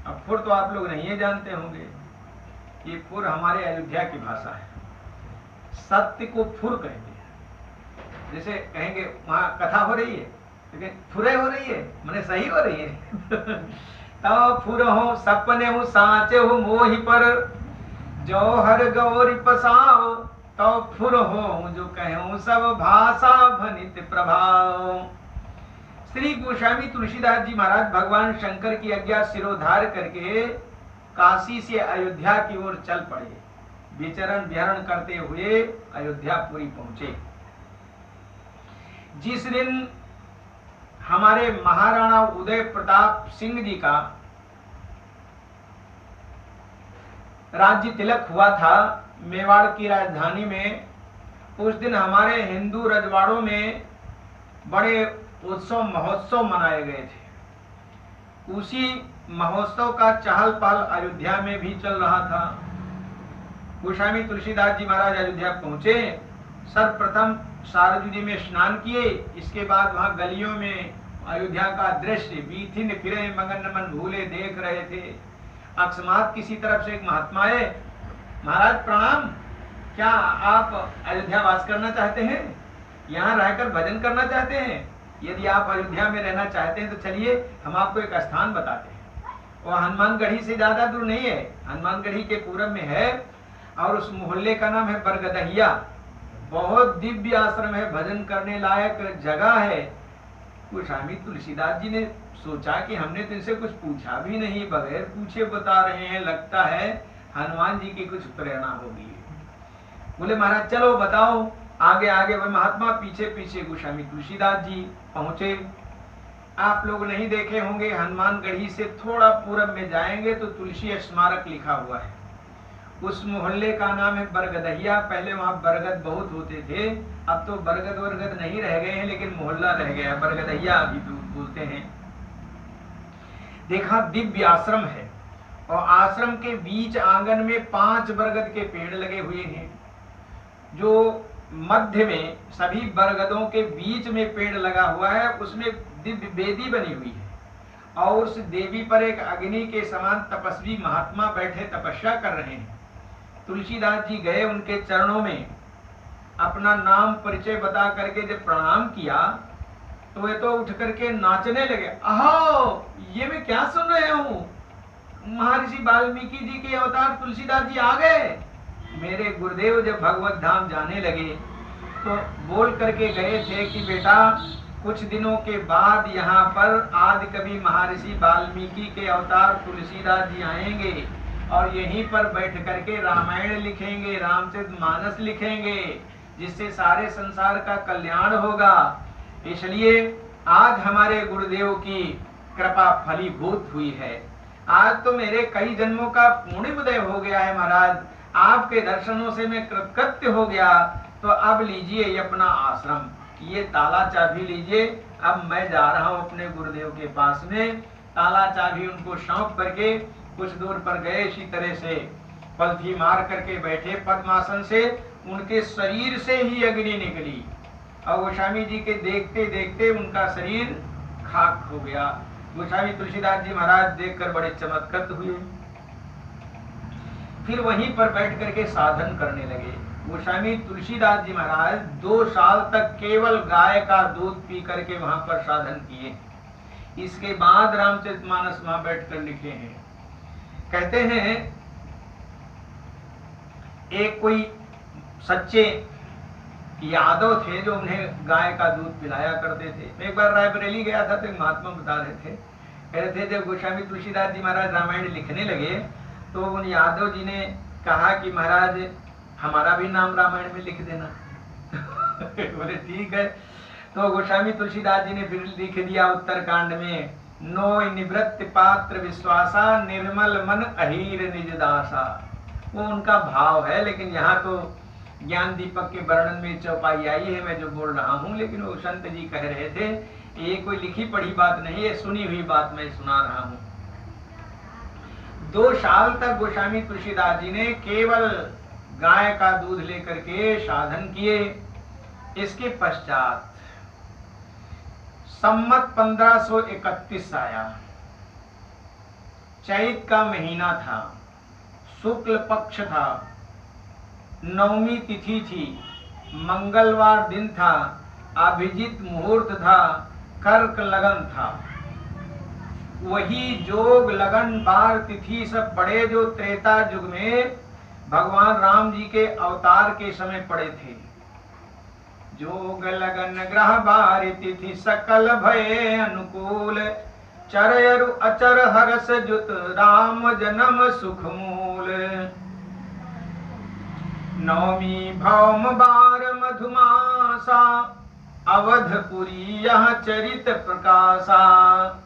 अब फुर तो आप लोग नहीं जानते होंगे, ये फुर हमारे अयोध्या की भाषा है। सत्य को फुर कहते हैं। जैसे कहेंगे वहां कथा हो रही है लेकिन फुरे हो रही है, माने सही हो रही है। तो फुर हो सपने हो साचे हो मोहि पर, जो हर गौरी पसाओ तो फुर हो जो कहूं सब भाषा भनित प्रभाव। श्री गोस्वामी तुलसीदास जी महाराज भगवान शंकर की आज्ञा सिरोधार करके काशी से अयोध्या की ओर चल पड़े। विचरण विहरण करते हुए अयोध्यापुरी पहुंचे। जिस दिन हमारे महाराणा उदय प्रताप सिंह जी का राज्य तिलक हुआ था मेवाड़ की राजधानी में, उस दिन हमारे हिंदू रजवाड़ों में बड़े उत्सव महोत्सव मनाए गए थे। उसी महोत्सव का चहल पहल अयोध्या में भी चल रहा था। गोस्वामी तुलसीदास जी महाराज अयोध्या पहुंचे। सर्वप्रथम शारदू जी में स्नान किए। इसके बाद वहां गलियों में अयोध्या का दृश्य बीथिन फिरे मगन मन भूले देख रहे थे। अकस्मात किसी तरफ से एक महात्मा आए, महाराज प्रणाम, क्या आप अयोध्या वास करना चाहते हैं, यहाँ रहकर भजन करना चाहते हैं? यदि आप अयोध्या में रहना चाहते हैं तो चलिए हम आपको एक स्थान बताते हैं। वो हनुमानगढ़ी से ज्यादा दूर नहीं है, हनुमानगढ़ी के पूरब में है और उस मोहल्ले का नाम है बरगदहिया। बहुत दिव्य आश्रम है, भजन करने लायक जगह है। गोस्वामी तुलसीदास जी ने सोचा कि हमने तो इनसे कुछ पूछा भी नहीं, बगैर पूछे बता रहे हैं, लगता है हनुमान जी की कुछ प्रेरणा होगी। बोले महाराज चलो बताओ। आगे आगे वह महात्मा, पीछे पीछे गोस्वामी तुलसीदास जी पहुंचे। आप लोग नहीं देखे होंगे, हनुमानगढ़ी से थोड़ा पूरब में जाएंगे तो तुलसी स्मारक लिखा हुआ है। उस मोहल्ले का नाम है बरगदहिया। पहले वहां बरगद बहुत होते थे, अब तो बरगद वर्गद नहीं रह गए हैं, लेकिन मोहल्ला रह गया, बरगदहिया अभी बोलते हैं। देखा दिव्य आश्रम है और आश्रम के बीच आंगन में 5 बरगद के पेड़ लगे हुए हैं, जो मध्य में सभी बरगदों के बीच में पेड़ लगा हुआ है। उसमें दिव्य वेदी बनी हुई है और उस देवी पर एक अग्नि के समान तपस्वी महात्मा बैठे तपस्या कर रहे हैं। तुलसीदास जी गए उनके चरणों में, अपना नाम परिचय बता करके जब प्रणाम किया तो वे तो उठ करके नाचने लगे। अहो, ये मैं क्या सुन रहे हूँ, महर्षि वाल्मीकि जी के अवतार तुलसीदास जी आ गए। मेरे गुरुदेव जब भगवत धाम जाने लगे तो बोल करके गए थे कि बेटा कुछ दिनों के बाद यहाँ पर आदि कवि महर्षि वाल्मीकि के अवतार तुलसीदास जी आएंगे और यहीं पर बैठ करके रामायण लिखेंगे, रामचरितमानस लिखेंगे, जिससे सारे संसार का कल्याण होगा। इसलिए आज हमारे गुरुदेव की कृपा फलीभूत हुई है। आज तो मेरे कई जन्मों का पुण्योदय हो गया है महाराज, आपके दर्शनों से मैं कृतकृत्य हो गया। तो अब लीजिए ये अपना आश्रम, ये ताला चाबी लीजिए। अब मैं जा रहा हूँ अपने गुरुदेव के पास में। ताला चाबी उनको सौंप करके कुछ दूर पर गए। इसी तरह से पलथी मार करके बैठे पद्मासन से, उनके शरीर से ही अग्नि निकली और गोस्वामी जी के देखते देखते उनका शरीर खाक हो गया। गोस्वामी तुलसीदास जी महाराज देखकर बड़े चमत्कृत हुए। फिर वहीं पर बैठ करके साधन करने लगे। गोस्वामी तुलसीदास जी महाराज 2 साल तक केवल गाय का दूध पी करके वहां पर साधन किए। इसके बाद रामचरितमानस वहां बैठकर लिखे हैं। कहते हैं एक कोई सच्चे यादव थे जो उन्हें गाय का दूध पिलाया करते थे। मैं एक बार रायबरेली गया था तो एक महात्मा बता रहे थे, कह रहे थे जब गोस्वामी तुलसीदास जी महाराज रामायण लिखने लगे तो उन यादव जी ने कहा कि महाराज हमारा भी नाम रामायण में लिख देना। बोले ठीक है। तो गोस्वामी तुलसीदास जी ने फिर लिख दिया उत्तरकांड में, नोय निवृत्ति पात्र विश्वासा निर्मल मन अहीर निज दासा। वो उनका भाव है, लेकिन यहाँ तो ज्ञान दीपक के वर्णन में चौपाई आई है, मैं जो बोल रहा हूँ, लेकिन वो संत जी कह रहे थे ये कोई लिखी पढ़ी बात नहीं है, सुनी हुई बात मैं सुना रहा हूँ। 2 साल तक गोस्वामी तुलसीदास जी ने केवल गाय का दूध लेकर के साधन किए। इसके पश्चात सम्मत 1531 आया, चैत का महीना था, शुक्ल पक्ष था, 9वीं तिथि थी, मंगलवार दिन था, अभिजीत मुहूर्त था, कर्क लगन था। वही जोग लगन बार तिथि सब पड़े जो त्रेता युग में भगवान राम जी के अवतार के समय पड़े थे। जोग लगन ग्रह बार तिथि सकल भय अनुकूल, चरयरु अचर हरस जुत राम जन्म सुख मूल। 9वीं भौम बार मधुमासा, अवधपुरी यह चरित प्रकाशा।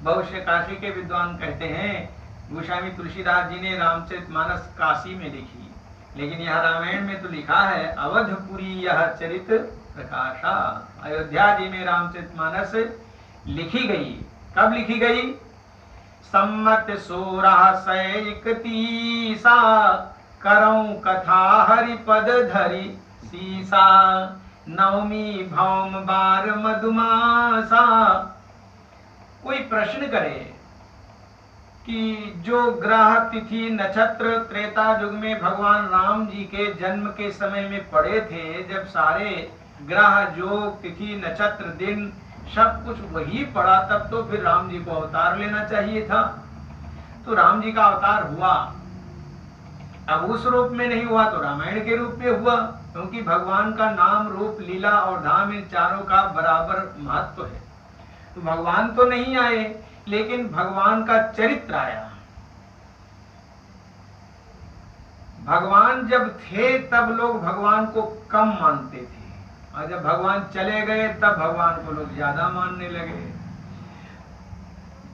भविष्य काशी के विद्वान कहते हैं गोस्वामी तुलसीदास जी ने रामचरितमानस काशी में लिखी, लेकिन यह रामायण में तो लिखा है अवधपुरी यह चरित प्रकाशा। अयोध्या जी में रामचरितमानस लिखी गई। कब लिखी गई? सम्मत 1631 करऊं कथा हरिपद धरी सीसा। 9वीं भौम बार मधुमासा। कोई प्रश्न करे कि जो ग्रह तिथि नक्षत्र त्रेता युग में भगवान राम जी के जन्म के समय में पड़े थे, जब सारे ग्रह योग तिथि नक्षत्र दिन सब कुछ वही पड़ा, तब तो फिर राम जी को अवतार लेना चाहिए था। तो राम जी का अवतार हुआ, अब उस रूप में नहीं हुआ तो रामायण के रूप में हुआ, क्योंकि भगवान का नाम रूप लीला और धाम इन चारों का बराबर महत्व है। तो भगवान तो नहीं आए, लेकिन भगवान का चरित्र आया। भगवान जब थे तब लोग भगवान को कम मानते थे, और जब भगवान चले गए तब भगवान को लोग ज्यादा मानने लगे।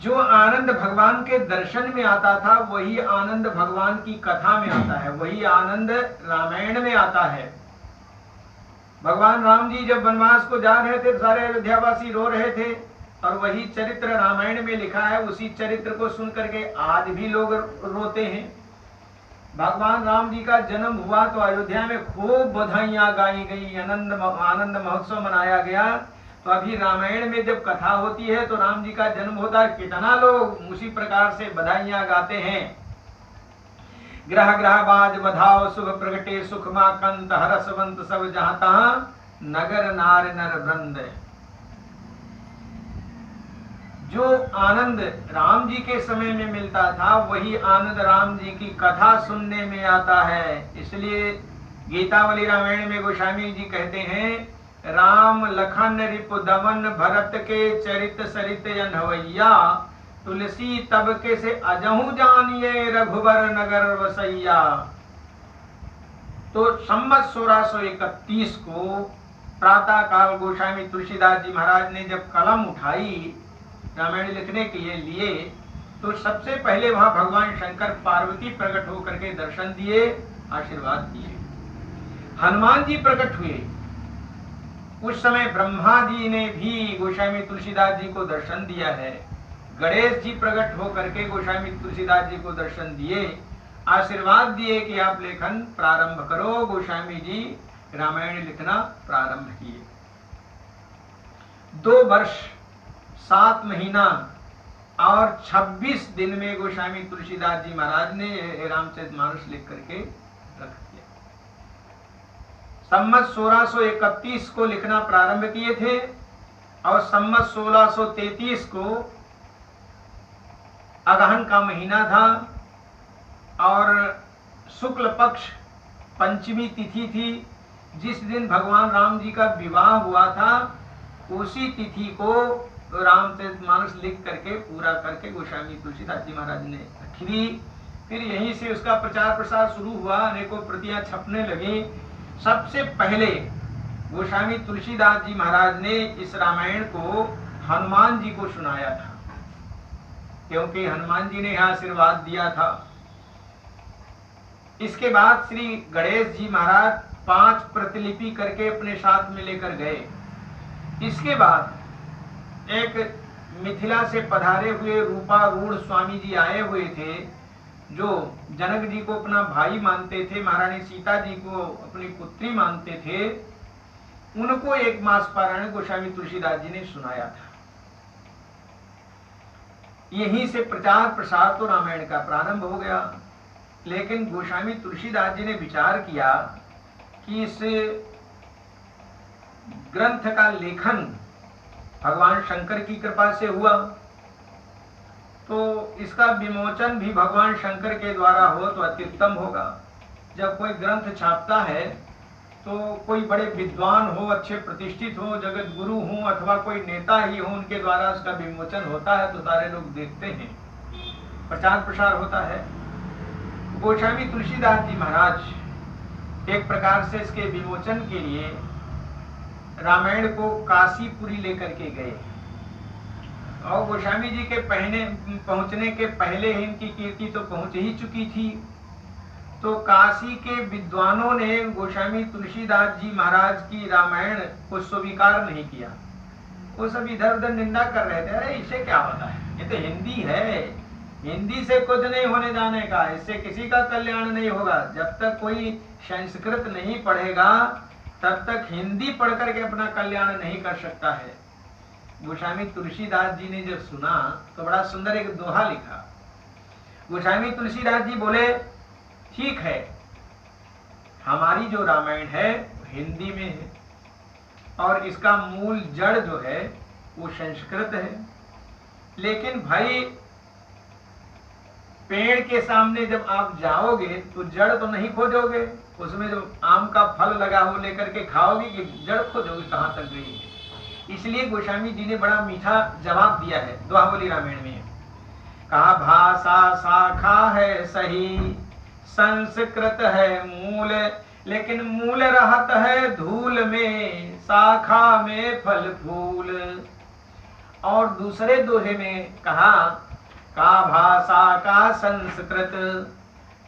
जो आनंद भगवान के दर्शन में आता था वही आनंद भगवान की कथा में आता है, वही आनंद रामायण में आता है। भगवान राम जी जब वनवास को जा रहे थे, सारे अयोध्यावासी रो रहे थे, और वही चरित्र रामायण में लिखा है। उसी चरित्र को सुन करके आज भी लोग रोते हैं। भगवान राम जी का जन्म हुआ तो अयोध्या में खूब बधाइयां गाई गई, आनंद महोत्सव मनाया गया। तो अभी रामायण में जब कथा होती है तो राम जी का जन्म होता है, कितना लोग उसी प्रकार से बधाइयां गाते हैं। ग्रह ग्रह बाज बधाओ शुभ प्रगटे सुख मा कंत हरसवंत सब जहां तहां नगर नार नर वृंद। जो आनंद राम जी के समय में मिलता था वही आनंद राम जी की कथा सुनने में आता है। इसलिए गीतावली रामायण में गोस्वामी जी कहते हैं, राम लखन रिपु दमन भरत के चरित सरित अनहवैया, तुलसी तब के से अजहू जानिए रघुबर नगर वसैया। तो संवत 1631 को प्रातः काल गोस्वामी तुलसीदास जी महाराज ने जब कलम उठाई रामायण लिखने के लिए, तो सबसे पहले वहां भगवान शंकर पार्वती प्रकट होकर के दर्शन दिए, आशीर्वाद दिए। हनुमान जी प्रकट हुए। उस समय ब्रह्मा जी ने भी गोस्वामी तुलसीदास जी को दर्शन दिया है। गणेश जी प्रकट होकर के गोस्वामी तुलसीदास जी को दर्शन दिए, आशीर्वाद दिए कि आप लेखन प्रारंभ करो। गोस्वामी जी रामायण लिखना प्रारंभ किए। 2 वर्ष 7 महीना और 26 दिन में गोस्वामी तुलसीदास जी महाराज ने रामचरितमानस लिख करके रख दिया। सम्मत 1631 को लिखना प्रारंभ किए थे और सम्मत 1633 को अगहन का महीना था और शुक्ल पक्ष पंचमी तिथि थी। जिस दिन भगवान राम जी का विवाह हुआ था उसी तिथि को रामचरितमानस लिख करके पूरा करके गोस्वामी तुलसीदास जी महाराज ने रख दी। फिर यहीं से उसका प्रचार प्रसार शुरू हुआ, अनेकों प्रतियां छपने लगी। सबसे पहले गोस्वामी तुलसीदास जी महाराज ने इस रामायण को हनुमान जी को सुनाया था, क्योंकि हनुमान जी ने यह आशीर्वाद दिया था। इसके बाद श्री गणेश जी महाराज 5 प्रतिलिपि करके अपने साथ में लेकर गए। इसके बाद एक मिथिला से पधारे हुए रूपारूढ़ स्वामी जी आए हुए थे, जो जनक जी को अपना भाई मानते थे, महारानी सीता जी को अपनी पुत्री मानते थे। उनको 1 मास पारायण गोस्वामी तुलसीदास जी ने सुनाया था। यहीं से प्रचार प्रसार तो रामायण का प्रारंभ हो गया। लेकिन गोस्वामी तुलसीदास जी ने विचार किया कि इस ग्रंथ का लेखन भगवान शंकर की कृपा से हुआ, तो इसका विमोचन भी भगवान शंकर के द्वारा हो तो अत्युत्तम होगा। जब कोई ग्रंथ छापता है तो कोई बड़े विद्वान हो, अच्छे प्रतिष्ठित हो, जगत गुरु हो अथवा कोई नेता ही हो, उनके द्वारा उसका विमोचन होता है तो सारे लोग देखते हैं, प्रचार प्रसार होता है। गोस्वामी तुलसीदास जी महाराज एक प्रकार से इसके विमोचन के लिए रामायण को काशीपुरी लेकर के गए, और गोस्वामी जी के पहुंचने के पहले ही इनकी कीर्ति तो पहुंच ही चुकी थी। तो काशी के विद्वानों ने गोस्वामी तुलसीदास जी महाराज की रामायण को स्वीकार नहीं किया। वो सब इधर उधर निंदा कर रहे थे, अरे इससे क्या होता है, ये तो हिंदी है, हिंदी से कुछ नहीं होने जाने का, इससे किसी का कल्याण नहीं होगा। जब तक कोई संस्कृत नहीं पढ़ेगा तब तक हिंदी पढ़ करके अपना कल्याण नहीं कर सकता है। गोस्वामी तुलसीदास जी ने जब सुना तो बड़ा सुंदर एक दोहा लिखा। गोस्वामी तुलसीदास जी बोले, ठीक है, हमारी जो रामायण है वो हिंदी में है और इसका मूल जड़ जो है वो संस्कृत है, लेकिन भाई पेड़ के सामने जब आप जाओगे तो जड़ तो नहीं खोजोगे, उसमें जो आम का फल लगा हो लेकर के खाओगे कि जड़ खोजोगे कहां तक गई है। इसलिए गोस्वामी जी ने बड़ा मीठा जवाब दिया है दोहावली रामायण में। कहा भाषा शाखा है सही, संस्कृत है मूल, लेकिन मूल रहत है धूल में, शाखा में फल फूल। और दूसरे दोहे में कहा, का भाषा का संस्कृत,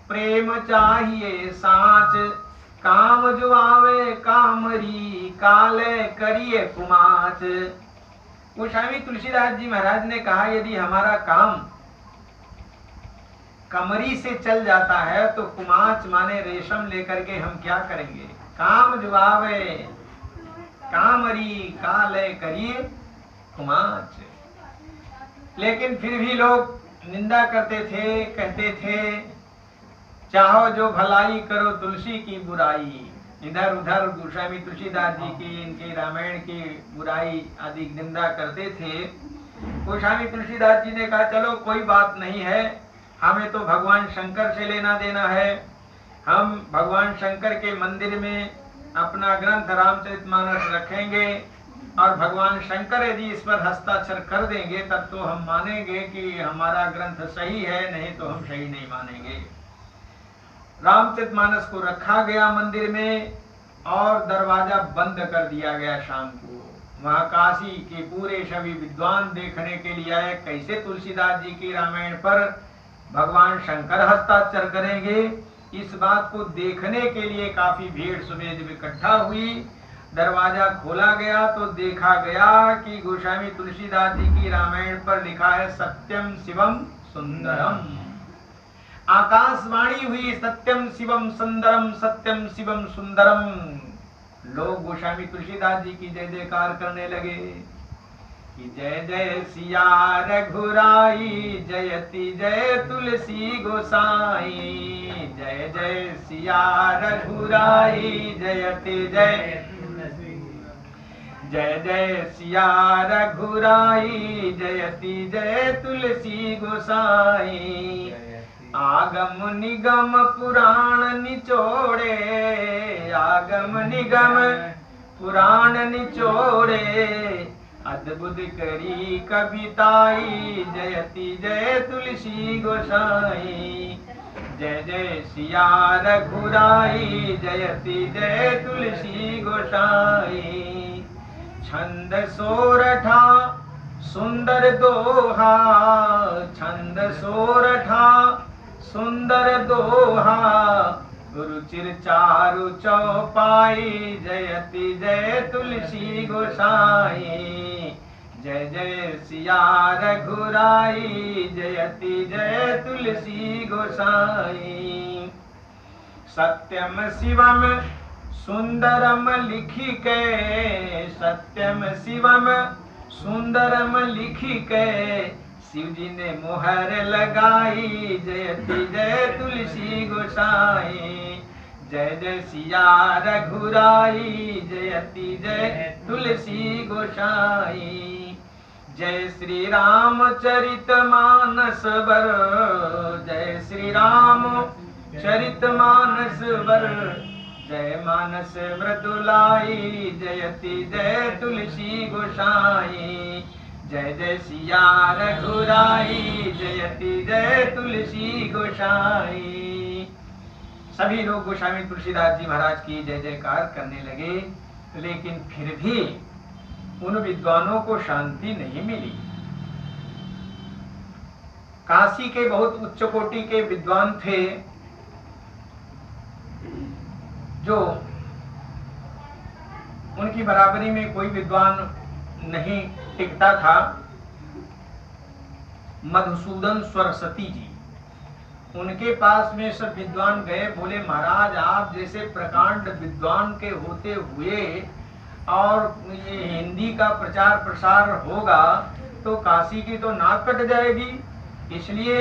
प्रेम चाहिए साच, काम जो आवे कामरी, काले करिए कुमाच। गोस्वामी तुलसीदास जी महाराज ने कहा, यदि हमारा काम कमरी से चल जाता है तो कुमाच माने रेशम लेकर के हम क्या करेंगे। काम जो आवे कामरी, काले करिए कुमाच। लेकिन फिर भी लोग निंदा करते थे, कहते थे चाहो जो भलाई करो तुलसी की बुराई। इधर उधर गोस्वामी तुलसीदास जी की, इनके रामायण की बुराई आदि निंदा करते थे। गोस्वामी तुलसीदास जी ने कहा, चलो कोई बात नहीं है, हमें तो भगवान शंकर से लेना देना है। हम भगवान शंकर के मंदिर में अपना ग्रंथ रामचरितमानस रखेंगे और भगवान शंकर यदि इस पर हस्ताक्षर कर देंगे तब तो हम मानेंगे कि हमारा ग्रंथ सही है, नहीं तो हम सही नहीं मानेंगे। रामचरितमानस को रखा गया मंदिर में और दरवाजा बंद कर दिया गया शाम को। वहां काशी के पूरे सभी विद्वान देखने के लिए आए, कैसे तुलसीदास जी की रामायण पर भगवान शंकर हस्ताक्षर करेंगे। इस बात को देखने के लिए काफी भीड़ सुबह जब इकट्ठा हुई, दरवाजा खोला गया तो देखा गया कि गोस्वामी तुलसीदास जी की रामायण पर लिखा है सत्यम शिवम सुंदरम। आकाशवाणी हुई, सत्यम शिवम सुंदरम, सत्यम शिवम सुंदरम। लोग गोस्वामी तुलसीदास जी की जय जयकार करने लगे कि जय जय सिया रघुराई, जयति जय तुलसी गोसाई। जय जय सिया रघुराई, जयति जय, जय जय सिया रघुराई, जयति जय तुलसी गोसाई। आगम निगम पुराण निचोड़े, आगम निगम पुराण निचोड़े, अद्भुत करी कविताई, जयति जय तुलसी गोसाई। जय जय सिया रघुराई, जयति जय तुलसी गोसाई। छंद सोरठा सुंदर दोहा, छंद सोरठा सुंदर दोहा, रुचिर चारु चौपाई, जयति जय तुलसी गोसाई। जय जय सिया रघुराई, जयति जय तुलसी गोसाई। सत्यम शिवम सुंदरम लिखी के, सत्यम शिवम सुंदरम लिखी के, शिव जी ने मोहर लगाई, जयति जय तुलसी गोसाई। जय जय सिया रघुराई, जयति जय तुलसी गोसाई। जय श्री राम चरित मानस वर, जय श्री राम चरित मानस वर, जय मानस मृदुलाई, जयति जय तुलसी गोसाई। जय जय सिया रघुराई, जयति जय तुलसी गोसाई। सभी लोग गोस्वामी तुलसीदास जी महाराज की जय जयकार करने लगे, लेकिन फिर भी उन विद्वानों को शांति नहीं मिली। काशी के बहुत उच्च कोटि के विद्वान थे, जो उनकी बराबरी में कोई विद्वान नहीं टिकता था। मधुसूदन सरस्वती जी, उनके पास में सब विद्वान गए, बोले महाराज आप जैसे प्रकांड विद्वान के होते हुए और ये हिंदी का प्रचार प्रसार होगा तो काशी की तो नाक कट जाएगी, इसलिए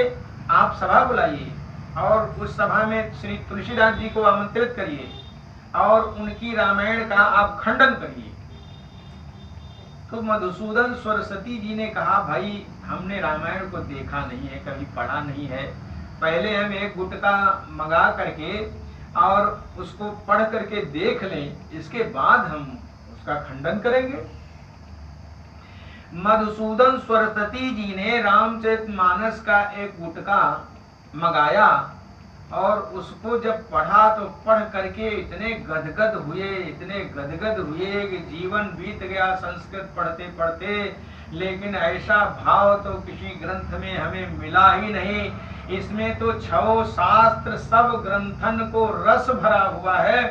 आप सभा बुलाइए और उस सभा में श्री तुलसीदास जी को आमंत्रित करिए और उनकी रामायण का आप खंडन करिए। तो मधुसूदन सरस्वती जी ने कहा भाई हमने रामायण को देखा नहीं है, कभी पढ़ा नहीं है, पहले हम एक गुटका मंगा करके और उसको पढ़ करके देख लें, इसके बाद हम उसका खंडन करेंगे। मधुसूदन सरस्वती जी ने रामचरितमानस का एक गुटका मंगाया और उसको जब पढ़ा तो पढ़ करके इतने गदगद हुए, इतने गदगद हुए कि जीवन बीत गया संस्कृत पढ़ते पढ़ते, लेकिन ऐसा भाव तो किसी ग्रंथ में हमें मिला ही नहीं। इसमें तो 6 शास्त्र सब ग्रंथन को रस भरा हुआ है,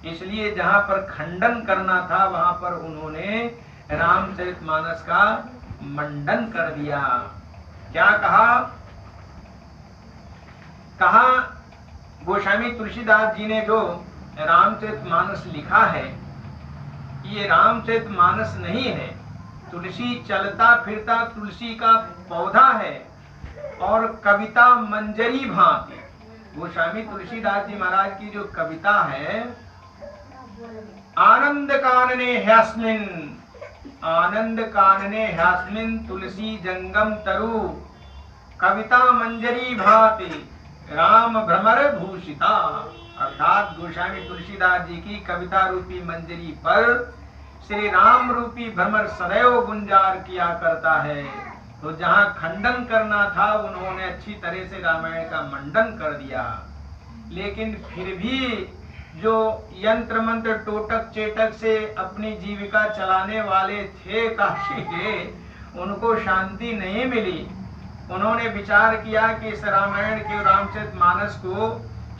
इसलिए जहाँ पर खंडन करना था वहां पर उन्होंने रामचरितमानस का मंडन कर दिया। क्या कहा? कहा गोस्वामी तुलसीदास जी ने जो रामचरितमानस लिखा है ये रामचरितमानस नहीं है, तुलसी चलता फिरता तुलसी का पौधा है और कविता मंजरी भांति। गोस्वामी तुलसीदास जी महाराज की जो कविता है, आनंद कानने ह्यस्मिन्, आनंद कानने ह्यस्मिन् तुलसी जंगम तरु, कविता मंजरी भांति राम भ्रमर भूषिता। अर्थात गोस्वामी तुलसीदास जी की कविता रूपी मंजरी पर श्री राम रूपी भ्रमर सदैव गुंजार किया करता है। तो जहाँ खंडन करना था उन्होंने अच्छी तरह से रामायण का मंडन कर दिया, लेकिन फिर भी जो यंत्र मंत्र टोटक चेटक से अपनी जीविका चलाने वाले थे काशी के, उनको शांति नहीं मिली। उन्होंने विचार किया कि इस रामायण के रामचरितमानस को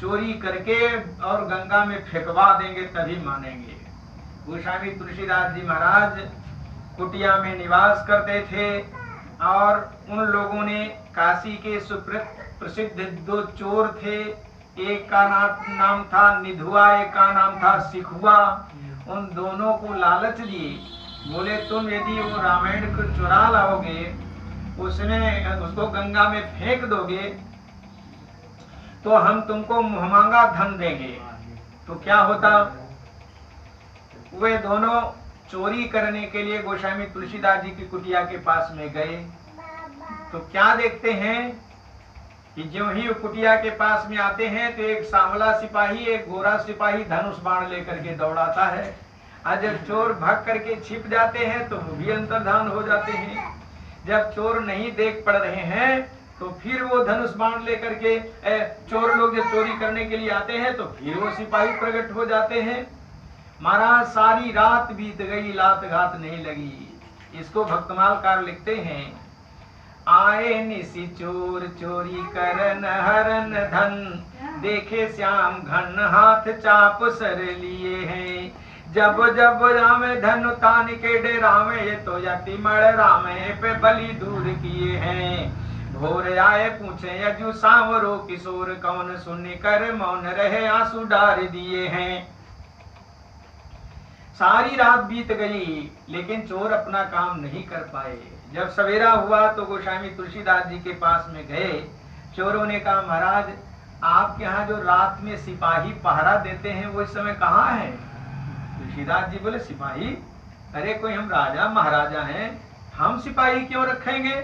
चोरी करके और गंगा में फेंकवा देंगे तभी मानेंगे। गोस्वामी तुलसीदास जी महाराज कुटिया में निवास करते थे और उन लोगों ने काशी के सुप्रसिद्ध 2 चोर थे, एक का नाम था निधुआ, एक का नाम था सिखुआ। उन दोनों को लालच दिए, बोले तुम यदि वो रामायण को चुरा लाओगे, उसमें उसको गंगा में फेंक दोगे तो हम तुमको मुहमांगा धन देंगे। तो क्या होता, वे दोनों चोरी करने के लिए गोस्वामी तुलसीदास जी की कुटिया के पास में गए। तो क्या देखते हैं कि जो ही कुटिया के पास में आते हैं तो एक सांवला सिपाही एक गोरा सिपाही धनुष बाण लेकर के दौड़ाता है, और जब चोर भाग करके छिप जाते हैं तो वो भी अंतर्धान हो जाते हैं। जब चोर नहीं देख पड़ रहे हैं तो फिर वो धनुष बाण लेकर के चोर लोग जब चोरी करने के लिए आते हैं तो फिर वो सिपाही प्रकट हो जाते हैं। महाराज सारी रात बीत गई, लात घात नहीं लगी। इसको भक्तमालकार लिखते हैं, आए निसी चोर चोरी करन हरन धन, देखे श्याम घन हाथ चाप सर लिए हैं। जब जब रामे धन तान के डेरामे, ये तो यति मड़ रामे पे बलि दूर किए हैं। भोर आए पूछे यजु सांवरो किशोर, कौन सुन कर मौन रहे आंसू डार दिए हैं। सारी रात बीत गई लेकिन चोर अपना काम नहीं कर पाए। जब सवेरा हुआ तो गोस्वामी तुलसीदास जी के पास में गए। चोरों ने कहा, महाराज आपके यहाँ जो रात में सिपाही पहरा देते हैं वो इस समय कहाँ है? तुलसीदास जी बोले, सिपाही? अरे कोई हम राजा महाराजा हैं, हम सिपाही क्यों रखेंगे?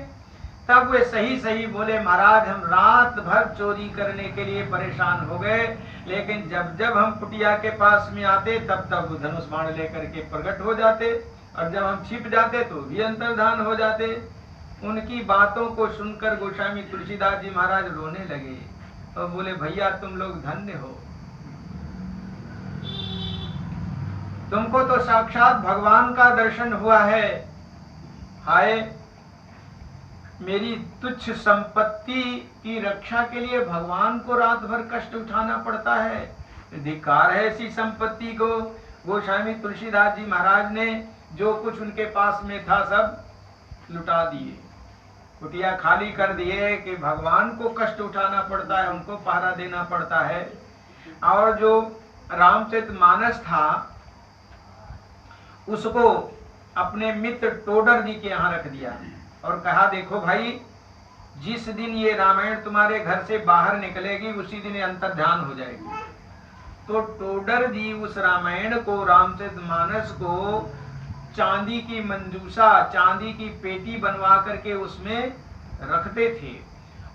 तब वे सही सही बोले, महाराज हम रात भर चोरी करने के लिए परेशान हो गए, लेकिन जब जब हम कुटिया के पास में आते तब तब वो धनुष बाण लेकर के प्रकट हो जाते, और जब हम छिप जाते तो भी अंतर्धान हो जाते। उनकी बातों को सुनकर गोस्वामी तुलसीदास जी महाराज रोने लगे और बोले, भैया तुम लोग धन्य हो, तुमको तो साक्षात भगवान का दर्शन हुआ है। हाय, मेरी तुच्छ संपत्ति की रक्षा के लिए भगवान को रात भर कष्ट उठाना पड़ता है, धिक्कार है ऐसी संपत्ति को। गोस्वामी तुलसीदास जी महाराज ने जो कुछ उनके पास में था सब लुटा दिए, कुटिया खाली कर दिए कि भगवान को कष्ट उठाना पड़ता है, उनको पहरा देना पड़ता है। और जो रामचरितमानस था उसको अपने मित्र टोडर जी के यहाँ रख दिया और कहा, देखो भाई, जिस दिन ये रामायण तुम्हारे घर से बाहर निकलेगी उसी दिन अंतर्ध्यान हो जाएगी। तो टोडर जी उस रामायण को, रामचरितमानस को चांदी की मंजूसा, चांदी की पेटी बनवा करके उसमें रखते थे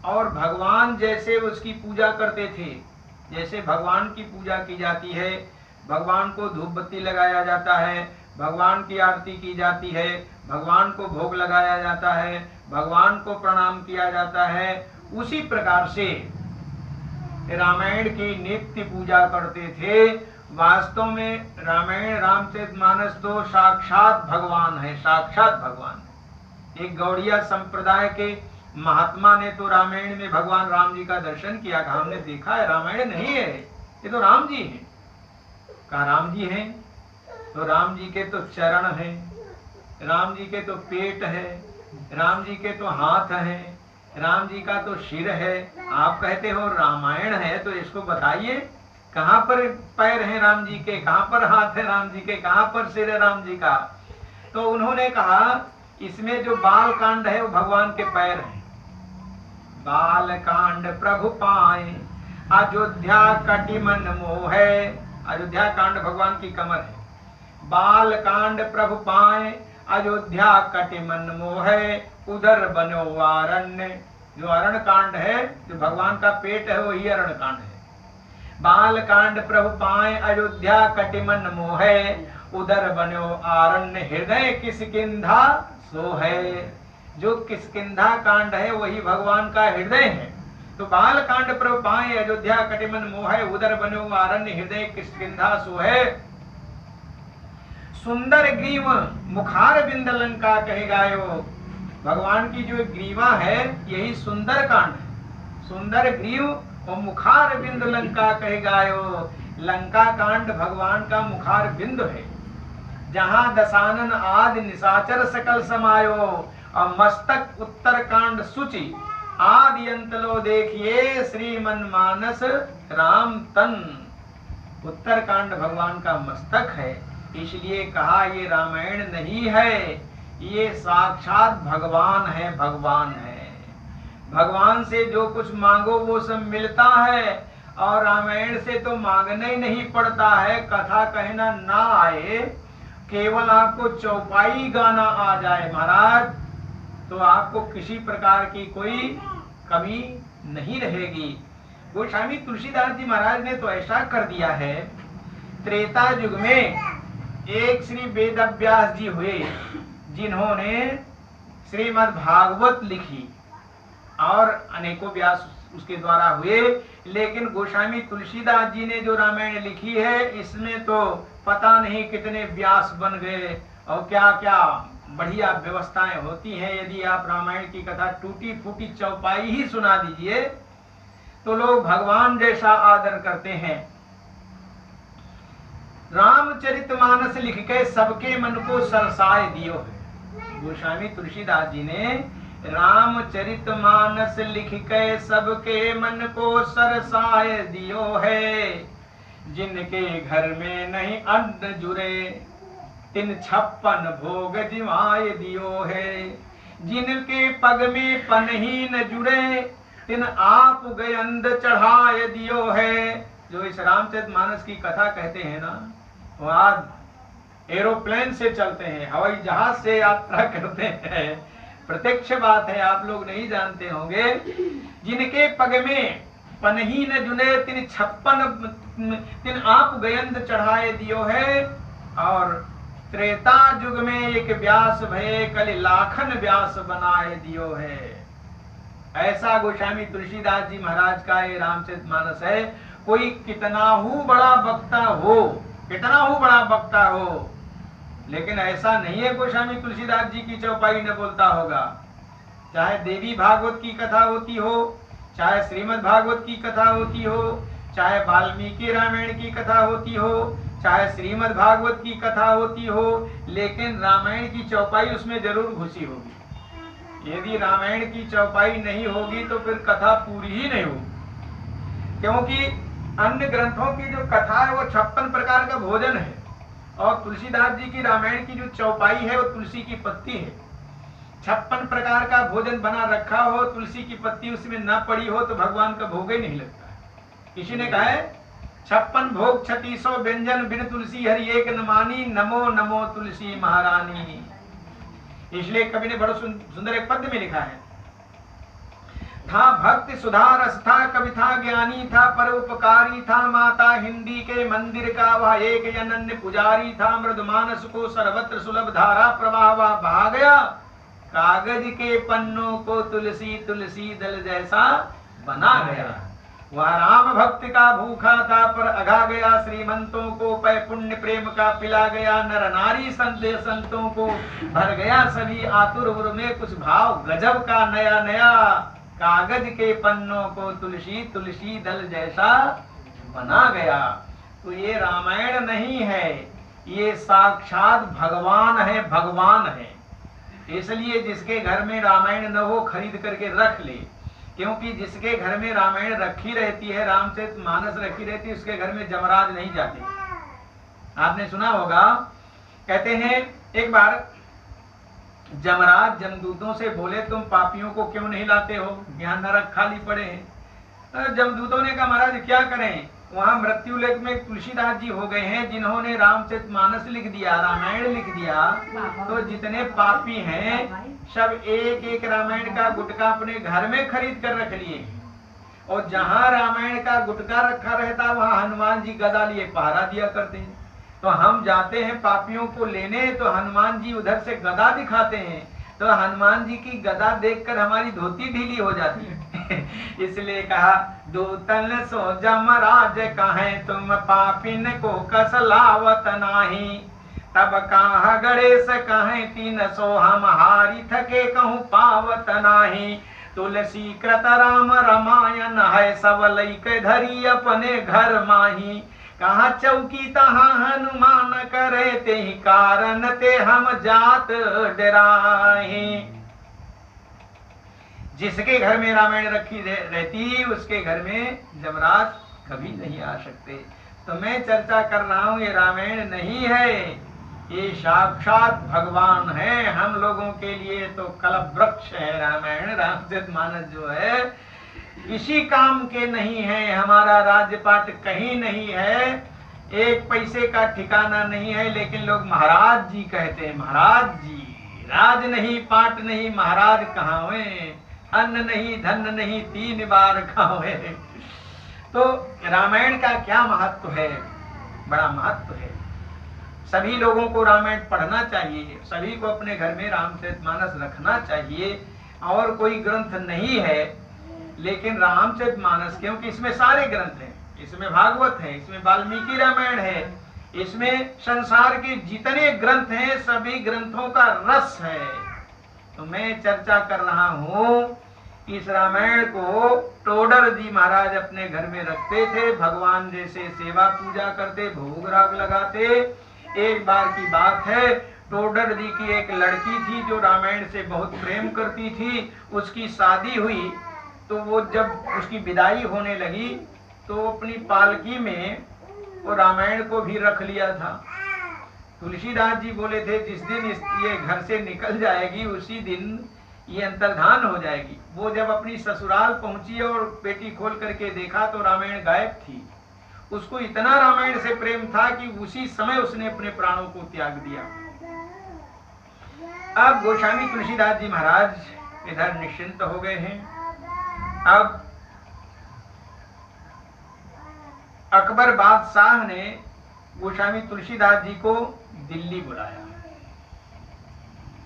और भगवान जैसे उसकी पूजा करते थे, जैसे भगवान की पूजा की जाती है। भगवान को धूप बत्ती लगाया जाता है, भगवान की आरती की जाती है, भगवान को भोग लगाया जाता है, भगवान को प्रणाम किया जाता है, उसी प्रकार से रामायण की नित्य पूजा करते थे। वास्तव में रामायण, रामचरितमानस तो साक्षात भगवान है, साक्षात भगवान। एक गौड़िया संप्रदाय के महात्मा ने तो रामायण में भगवान राम जी का दर्शन किया, कहा हमने देखा है, रामायण नहीं है, ये तो राम जी हैं। कहा राम जी हैं? तो राम जी के तो चरण हैं, राम जी के तो पेट है, राम जी के तो हाथ है, राम जी का तो सिर है। आप कहते हो रामायण है, तो इसको बताइए कहाँ पर पैर हैं राम जी के, कहाँ पर हाथ है राम जी के, कहाँ पर सिर है राम जी का? तो उन्होंने कहा इसमें जो बाल कांड है वो भगवान के पैर हैं। बाल कांड प्रभु पाए अयोध्या कटि मन मोह है, अयोध्या कांड भगवान की कमर है। बाल कांड प्रभु पाए अयोध्या कटि मन मोह है, उधर बनो आरण्य। जो अरण कांड है, जो भगवान का पेट है, वही अरण कांड है। बाल कांड प्रभु पाए अयोध्या कटि मन मोह है, उधर बनो आरण्य हृदय किष्किंधा सो है। जो किष्किंधा कांड है वही भगवान का हृदय है। तो बाल कांड प्रभु पाए अयोध्या कटि मन मोह है, उधर बनो आरण्य हृदय किष्किंधा सो है। सुंदर ग्रीव मुखार बिंद लंका कहे गायो। भगवान की जो ग्रीवा है यही सुंदर कांड है। सुंदर ग्रीव और मुखार बिंद लंका कहे गायो। लंका कांड भगवान का मुखार बिंद है, जहां दशानन आदि निशाचर सकल समायो। और मस्तक उत्तर कांड सूची आदि अंतलो देखिए, श्रीमन मानस राम तन। उत्तर कांड भगवान का मस्तक है, इसलिए कहा ये रामायण नहीं है, ये साक्षात भगवान है, भगवान है। भगवान से जो कुछ मांगो वो सब मिलता है, और रामायण से तो मांगना ही नहीं पड़ता है। कथा कहना ना आए, केवल आपको चौपाई गाना आ जाए महाराज, तो आपको किसी प्रकार की कोई कमी नहीं रहेगी। गोस्वामी तुलसीदास जी महाराज ने तो ऐसा कर दिया है। त्रेता युग में एक श्री वेदव्यास जी हुए, जिन्होंने श्रीमद् भागवत लिखी और अनेकों व्यास उसके द्वारा हुए, लेकिन गोस्वामी तुलसीदास जी ने जो रामायण लिखी है इसमें तो पता नहीं कितने व्यास बन गए और क्या क्या बढ़िया व्यवस्थाएं होती हैं। यदि आप रामायण की कथा टूटी फूटी चौपाई ही सुना दीजिए तो लोग भगवान जैसा आदर करते हैं। रामचरितमानस लिख के सबके मन को सरसाए दियो है। गोस्वामी तुलसीदास जी ने रामचरितमानस लिख के सबके मन को सरसाए दियो है। जिनके घर में नहीं अन्न जुरे तिन 56 भोग जिमाए दियो है। जिनके पग में पन ही न जुड़े तिन आप गयंद चढ़ाए दियो है। जो इस रामचरितमानस की कथा कहते हैं ना, वो आज एरोप्लेन से चलते हैं, हवाई जहाज से यात्रा करते हैं। प्रत्यक्ष बात है, आप लोग नहीं जानते होंगे। जिनके पग में पन ही न जुने तिन 56 तिन आप गयंद चढ़ाए दियो है। और त्रेता युग में एक व्यास भये कलि लाखन व्यास बनाए दियो है। ऐसा गोस्वामी तुलसीदास जी महाराज का ये रामचरितमानस है। कोई कितना ही बड़ा वक्ता हो, कितना ही बड़ा वक्ता हो, लेकिन ऐसा नहीं है गोस्वामी तुलसीदास जी की चौपाई न बोलता होगा। चाहे देवी भागवत की कथा होती हो, चाहे श्रीमद् भागवत की कथा होती हो, चाहे वाल्मीकि रामायण की कथा होती हो, चाहे श्रीमद् भागवत की कथा होती हो, लेकिन रामायण की चौपाई उसमें जरूर घुसी होगी। यदि रामायण की चौपाई नहीं होगी तो फिर कथा पूरी ही नहीं होगी। क्योंकि अन्य ग्रंथों की जो कथा है वो 56 प्रकार का भोजन है, और तुलसीदास जी की रामायण की जो चौपाई है वो तुलसी की पत्ती है। 56 प्रकार का भोजन बना रखा हो, तुलसी की पत्ती उसमें ना पड़ी हो तो भगवान का भोग ही नहीं लगता है। किसी ने कहा है 56 भोग 3600 व्यंजन बिन तुलसी हरि एक न मानी, नमो नमो तुलसी महारानी। इसलिए कवि ने बड़ा सुंदर एक पद्य में लिखा है, था भक्ति सुधा रस था, कवि था ज्ञानी था, परोपकारी था, माता हिंदी के मंदिर का वह एक अनन्य पुजारी था। मृद मानस को सर्वत्र सुलभ धारा प्रवाह वह बहा गया, कागज के पन्नों को तुलसी तुलसी दल जैसा बना गया। वह राम भक्ति का भूखा था पर अघा गया, श्रीमंतों को पै पुण्य प्रेम का पिला गया। नर नारी संदेह संतों को भर गया, सभी आतुर उर में कुछ भाव गजब का नया नया। कागज के पन्नों को तुलसी तुलसी दल जैसा बना गया। तो ये रामायण नहीं है, ये साक्षात भगवान है, भगवान है। इसलिए जिसके घर में रामायण न हो खरीद करके रख ले, क्योंकि जिसके घर में रामायण रखी रहती है, रामचरितमानस रखी रहती है, उसके घर में जमराज नहीं जाते। आपने सुना होगा, कहते हैं एक बार जमराज जमदूतों से बोले तुम पापियों को क्यों नहीं लाते हो, यहाँ नरक खाली पड़े हैं। जमदूतों ने कहा महाराज क्या करें, वहां मृत्यु लेख में तुलसीदास जी हो गए हैं जिन्होंने रामचरितमानस लिख दिया, रामायण लिख दिया। तो जितने पापी हैं सब एक एक रामायण का गुटका अपने घर में खरीद कर रख लिए, और जहां रामायण का गुटका रखा रहता वहां हनुमान जी गदा लिए पहरा दिया करते हैं। तो हम जाते हैं पापियों को लेने, तो हनुमान जी उधर से गदा दिखाते हैं, तो हनुमान जी की गदा देखकर हमारी धोती ढीली हो जाती है। इसलिए कहा दूतन सो जमराज कहें तुम पापिन को कसलावत नाही। तब कहा गणेश कहें 300 हम हारी थके कहूँ पावत नाही। तुलसी कृत राम रामायण है सब लैक धरी अपने घर माही। कहा चौकी तहाँ हनुमान करे ते कारण ते हम जात डराही। जिसके घर में रामायण रखी रहती उसके घर में जमराज कभी नहीं आ सकते। तो मैं चर्चा कर रहा हूं ये रामायण नहीं है, ये साक्षात भगवान है। हम लोगों के लिए तो कल्पवृक्ष है रामायण। रामचरितमानस जो है किसी काम के नहीं है, हमारा राजपाट कहीं नहीं है, एक पैसे का ठिकाना नहीं है, लेकिन लोग महाराज जी कहते हैं। महाराज जी, राज नहीं पाट नहीं, महाराज कहाँ हुए, अन्न नहीं धन नहीं, 3 बार खाओ। तो रामायण का क्या महत्व है, बड़ा महत्व है। सभी लोगों को रामायण पढ़ना चाहिए, सभी को अपने घर में रामचरितमानस रखना चाहिए। और कोई ग्रंथ नहीं है, लेकिन रामचरितमानस, क्योंकि इसमें सारे ग्रंथ हैं, इसमें भागवत है, इसमें वाल्मीकि रामायण है, इसमें संसार के जितने ग्रंथ हैं सभी ग्रंथों का रस है। तो मैं चर्चा कर रहा हूं, इस रामायण को टोडर जी महाराज अपने घर में रखते थे, भगवान जैसे सेवा पूजा करते, भोग राग लगाते। एक बार की बात है, टोडर जी की एक लड़की थी जो रामायण से बहुत प्रेम करती थी, उसकी शादी हुई, तो वो जब उसकी विदाई होने लगी तो अपनी पालकी में वो रामायण को भी रख लिया था। तुलसीदास जी बोले थे जिस दिन ये घर से निकल जाएगी उसी दिन ये अंतर्धान हो जाएगी। वो जब अपनी ससुराल पहुंची और पेटी खोल करके देखा तो रामायण गायब थी। उसको इतना रामायण से प्रेम था कि उसी समय उसने अपने प्राणों को त्याग दिया। अब गोस्वामी तुलसीदास जी महाराज इधर निश्चिंत हो गए हैं। अब अकबर बादशाह ने गोस्वामी तुलसीदास जी को दिल्ली बुलाया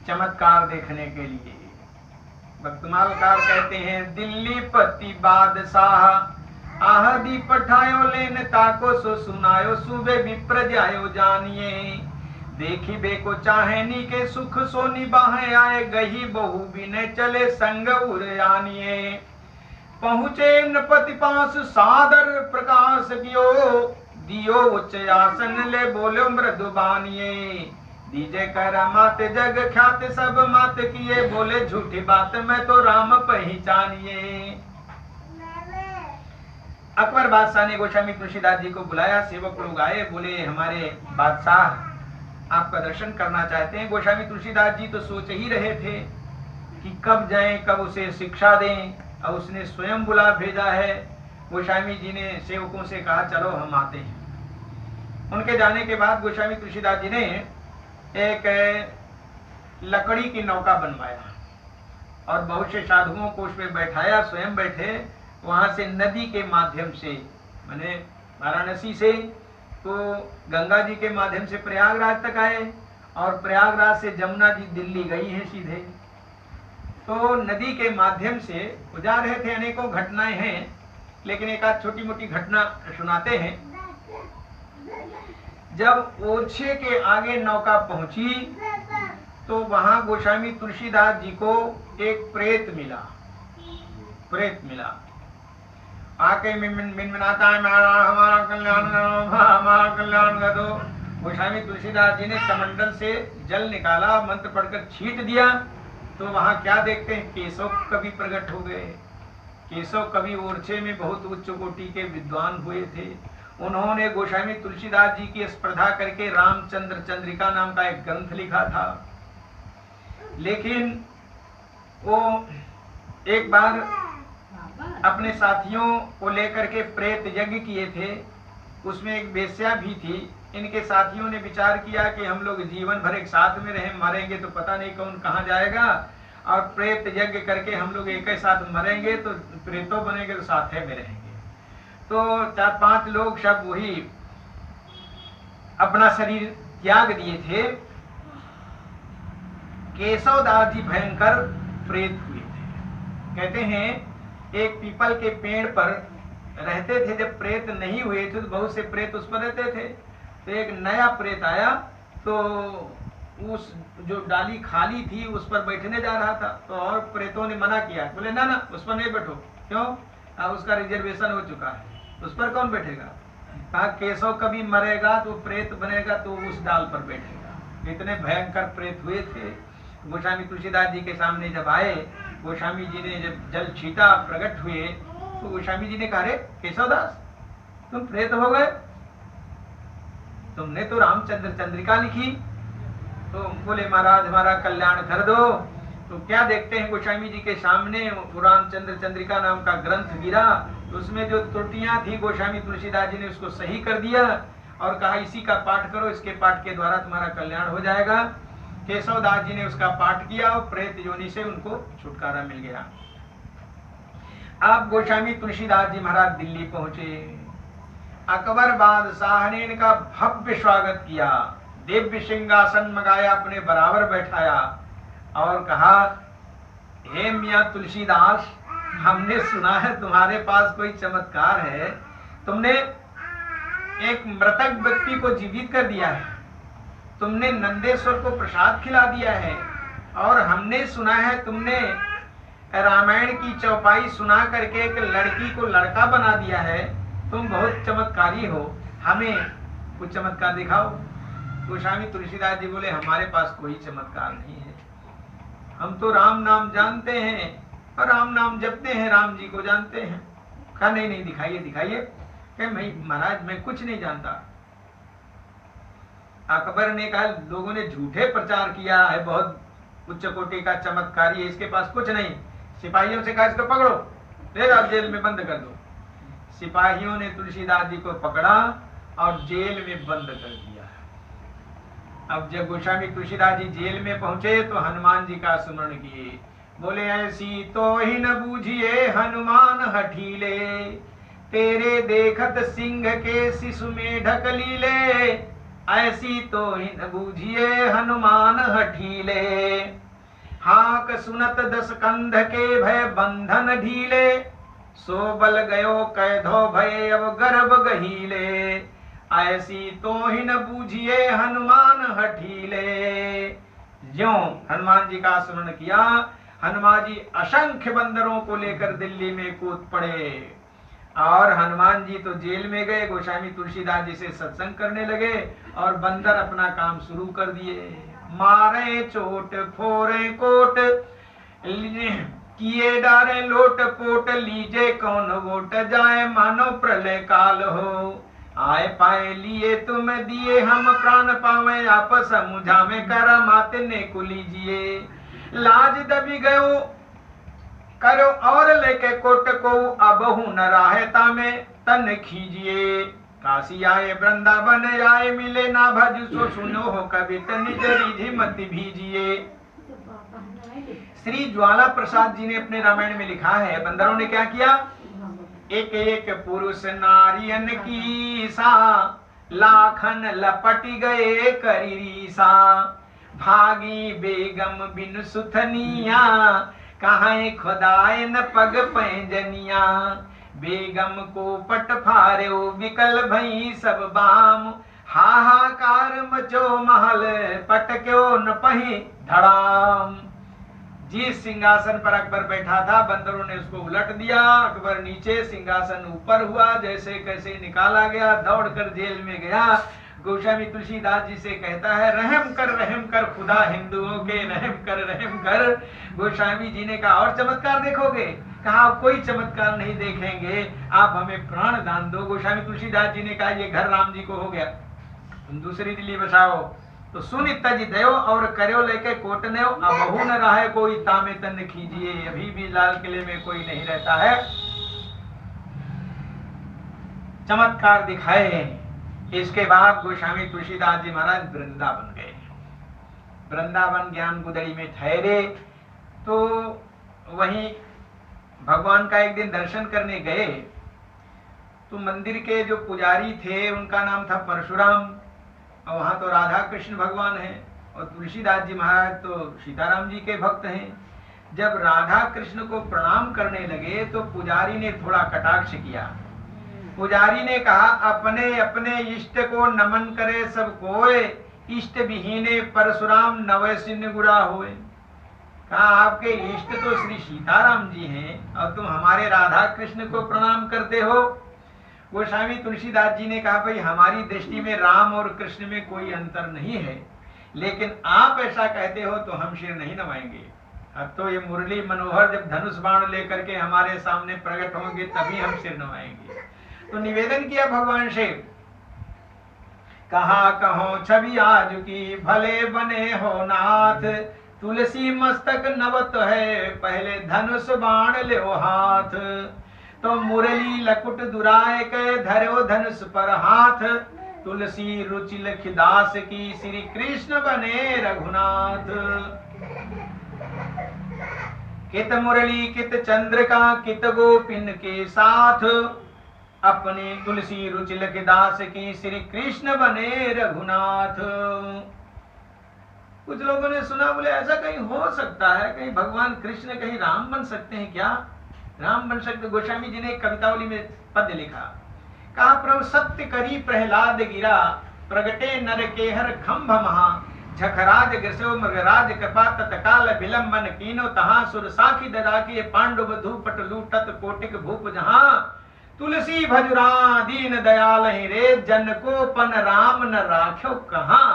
चमत्कार देखने के लिए। भक्तमालकार कहते हैं, दिल्ली पति बादशाह आहदी पठायो लेन ताको सो सुनायो, सुबे विप्र जायो जानिए, देखी बे को चाहेनी के सुख सो निबाहे, आए गही बहु बिने चले संग उड़ानिए, पहुँचे नृपति पास सादर प्रकाश कियो, दियो उच्च आसन ले बोलो मृदु बानिए, दीजे कर मात जग ख्यात सब मात किए, बोले झूठी बात मैं तो राम पहचानिए। अकबर बादशाह ने गोस्वामी तुलसीदास जी को बुलाया, सेवक लोग आए, बोले हमारे बादशाह आपका दर्शन करना चाहते हैं। गोस्वामी तुलसीदास जी तो सोच ही रहे थे कि कब जाएं, कब उसे शिक्षा दें, और उसने स्वयं बुला भेजा है। गोस्वामी जी ने सेवकों से कहा चलो हम आते हैं। उनके जाने के बाद गोस्वामी तुलसीदास जी ने एक लकड़ी की नौका बनवाया और बहुत से साधुओं को उसमें बैठाया, स्वयं बैठे, वहां से नदी के माध्यम से, माने वाराणसी से तो गंगा जी के माध्यम से प्रयागराज तक आए, और प्रयागराज से जमुना जी दिल्ली गई हैं सीधे। तो नदी के माध्यम से जा रहे थे, अनेकों घटनाएं हैं, लेकिन एक आध छोटी मोटी घटना सुनाते हैं। जब ओरछे के आगे नौका पहुंची तो वहां गोस्वामी तुलसीदास जी को एक प्रेत मिला। आके मिनमिनाता है, हमारा कल्याण कर दो। गोस्वामी तुलसीदास जी ने कमंडल से जल निकाला, मंत्र पढ़कर छींट दिया, तो वहां क्या देखते हैं, केशव कवि प्रकट हो गए। केशव कवि ओरछे में बहुत उच्च कोटि के विद्वान हुए थे। उन्होंने गोस्वामी तुलसीदास जी की स्पर्धा करके रामचंद्र चंद्रिका नाम का एक ग्रंथ लिखा था। लेकिन वो एक बार अपने साथियों को लेकर के प्रेत यज्ञ किए थे, उसमें एक वेश्या भी थी। इनके साथियों ने विचार किया कि हम लोग जीवन भर एक साथ में रहे, मरेंगे तो पता नहीं कौन कहाँ जाएगा, और प्रेत यज्ञ करके हम लोग एक ही साथ मरेंगे तो प्रेतों बनेंगे तो साथ में रहेंगे। तो 4-5 लोग सब वही अपना शरीर त्याग दिए थे। केशवदास जी भयंकर प्रेत हुए थे। कहते हैं एक पीपल के पेड़ पर रहते थे, जब प्रेत नहीं हुए थे तो बहुत से प्रेत उस पर रहते थे। तो एक नया प्रेत आया, तो उस जो डाली खाली थी उस पर बैठने जा रहा था, तो और प्रेतों ने मना किया, बोले ना ना उस पर नहीं बैठो। क्यों? अब उसका रिजर्वेशन हो चुका है, उस पर कौन बैठेगा? कहा केशव कभी मरेगा तो प्रेत बनेगा तो उस डाल पर बैठेगा। इतने भयंकर प्रेत हुए थे। गोस्वामी तुलसीदास जी के सामने जब आए, गोस्वामी जी ने जब जल छीटा, प्रकट हुए, तो गोस्वामी जी ने कहा रे केशवदास तुम प्रेत हो गए, तुमने तो रामचंद्र चंद्रिका लिखी। तो बोले महाराज हमारा कल्याण कर दो। तो क्या देखते हैं, गोस्वामी जी के सामने रामचंद्र चंद्रिका नाम का ग्रंथ गिरा, तो उसमें जो त्रुटियां थी गोस्वामी तुलसीदास जी ने उसको सही कर दिया और कहा इसी का पाठ करो, इसके पाठ के द्वारा तुम्हारा कल्याण हो जाएगा। केशवदास जी ने उसका पाठ किया और प्रेत योनि से उनको छुटकारा मिल गया। अब गोस्वामी तुलसीदास जी महाराज दिल्ली पहुंचे। अकबर बादशाह ने इनका भव्य स्वागत किया, दिव्य सिंहासन मंगाया, अपने बराबर बैठाया और कहा हे मियाँ तुलसीदास, हमने सुना है तुम्हारे पास कोई चमत्कार है। तुमने एक मृतक व्यक्ति को जीवित कर दिया है, तुमने नंदेश्वर को प्रसाद खिला दिया है, और हमने सुना है तुमने रामायण की चौपाई सुना करके एक लड़की को लड़का बना दिया है। तुम बहुत चमत्कारी हो, हमें कुछ चमत्कार दिखाओ। गोस्वामी तुलसीदास जी बोले, हमारे पास कोई चमत्कार नहीं है, हम तो राम नाम जानते हैं और राम नाम जपते हैं, राम जी को जानते हैं। कहा नहीं नहीं, दिखाइए दिखाइए। कहे महाराज मैं कुछ नहीं जानता। अकबर ने कहा लोगों ने झूठे प्रचार किया है, बहुत उच्च कोटि का चमत्कारी है, इसके पास कुछ नहीं। सिपाहियों से कहा इसको पकड़ो, ले जाओ जेल में बंद कर दो। सिपाहियों ने तुलसीदास जी को पकड़ा और जेल में बंद कर दिया। अब जब गोस्वामी तुलसीदास जी जेल में पहुंचे तो हनुमान जी का स्मरण किए। बोले ऐसी तो ही न बूझिए हनुमान हठीले, तेरे देखत सिंह के शिशु में ढकली ले। ऐसी तो ही न बूझिए हनुमान हठीले, हाक सुनत दस कंध के भय बंधन ढीले। सो बल गयो कैधो भय अब गर्भ गहीले, ऐसी तो ही न बूझिए हनुमान हठीले। ज्यों हनुमान जी का स्मरण किया, हनुमान जी असंख्य बंदरों को लेकर दिल्ली में कूद पड़े और हनुमान जी तो जेल में गए। गोस्वामी तुलसीदास जी से सत्संग करने लगे और बंदर अपना काम शुरू कर दिए। मारे चोट फोरे कोट, किए डारे लोट पोट, लीजे कौन वोट, जाए मानो प्रलय काल हो। आए पाए लिए तुम दिए, हम प्राण पावे आपस मुझा में कर माते ने को लीजिए। लाज दबी गयो करो और लेके कोट को, अबहु न राहता में तन खीजिए। काशी आए वृंदावन आए, मिले ना भज सो सुनो हो कवित निज रिझि मत भीजिए। श्री ज्वाला प्रसाद जी ने अपने रामायण में लिखा है, बंदरों ने क्या किया, एक एक पुरुष नारियन की सा, लाखन लपट गए करीसा। भागी बेगम बिन सुथनिया, कहाँ खुदाए न पग पैंजनिया। बेगम को पट फारे विकल भई सब बाम, हाहाकार मचो महल पट क्यों न पही धड़ाम। जिस सिंहासन पर अकबर बैठा था बंदरों ने उसको उलट दिया। अकबर नीचे, सिंहासन ऊपर हुआ, जैसे कैसे निकाला गया, दौड़कर जेल में गया। गोस्वामी तुलसीदास जी से कहता है रहम कर खुदा हिंदुओं के, रहम कर। गोस्वामी जी ने कहा और चमत्कार देखोगे? कहा आप कोई चमत्कार नहीं देखेंगे, आप हमें प्राण दान दो। गोस्वामी तुलसीदास जी ने कहा ये घर राम जी को हो गया, तुम दूसरी दिल्ली बसाओ। तो सुन तज दयो और करो लेके कोटने, अबहु न रहे कोई तामे तन खींचिए। अभी भी लाल किले में कोई नहीं रहता है। चमत्कार दिखाए। इसके बाद गोस्वामी तुलसीदास जी महाराज वृंदावन गए। वृंदावन ज्ञान गुदड़ी में ठहरे तो वहीं भगवान का एक दिन दर्शन करने गए तो मंदिर के जो पुजारी थे उनका नाम था परशुराम, और वहां तो राधा कृष्ण भगवान हैं और तुलसीदास जी महाराज तो सीताराम जी के भक्त हैं। जब राधा कृष्ण को प्रणाम करने लगे तो पुजारी ने थोड़ा कटाक्ष किया। पुजारी ने कहा अपने अपने इष्ट को नमन करे सब कोय, इष्ट विहीने परशुराम नवैसिन्य गुरा होए। कहा आपके इष्ट तो श्री सीताराम जी हैं और तुम हमारे राधा कृष्ण को प्रणाम करते हो। गोस्वामी तुलसीदास जी ने कहा भाई हमारी दृष्टि में राम और कृष्ण में कोई अंतर नहीं है, लेकिन आप ऐसा कहते हो तो हम सिर नहीं नवाएंगे। अब तो ये मुरली मनोहर जब धनुष बाण लेकर के हमारे सामने प्रकट होंगे तभी हम सिर नवाएंगे। तो निवेदन किया भगवान से, कहा कहो छवि आज की भले बने हो नाथ, तुलसी मस्तक नवत है पहले धनुष बाण ले हाथ। तो मुरली लकुट दुराय के धरो धनुष पर हाथ, तुलसी रुचि लखदास की श्री कृष्ण बने रघुनाथ। कित मुरली कित चंद्रिका कित गोपिन के साथ, अपने तुलसी रुचि लखदास की श्री कृष्ण बने रघुनाथ। कुछ लोगों ने सुना, बोले ऐसा कहीं हो सकता है, कहीं भगवान कृष्ण कहीं राम बन सकते हैं क्या? राम बन सकते? गोस्वामी जी ने एक कवितावली में पद्य लिखा, कहा प्रभु सत्य करी प्रहलाद गिरा, प्रगटे नर केहर खंभ महा, झखराज गृसो मृगराज कृपा तत्काल विलंबन कीनो, तहां सुर साखी दरा के पांडव धूपट लूटत कोटिक भूप जहां, तुलसी भजुरा दीन दयाल रे, जन को पन राम न राख्यो कहां।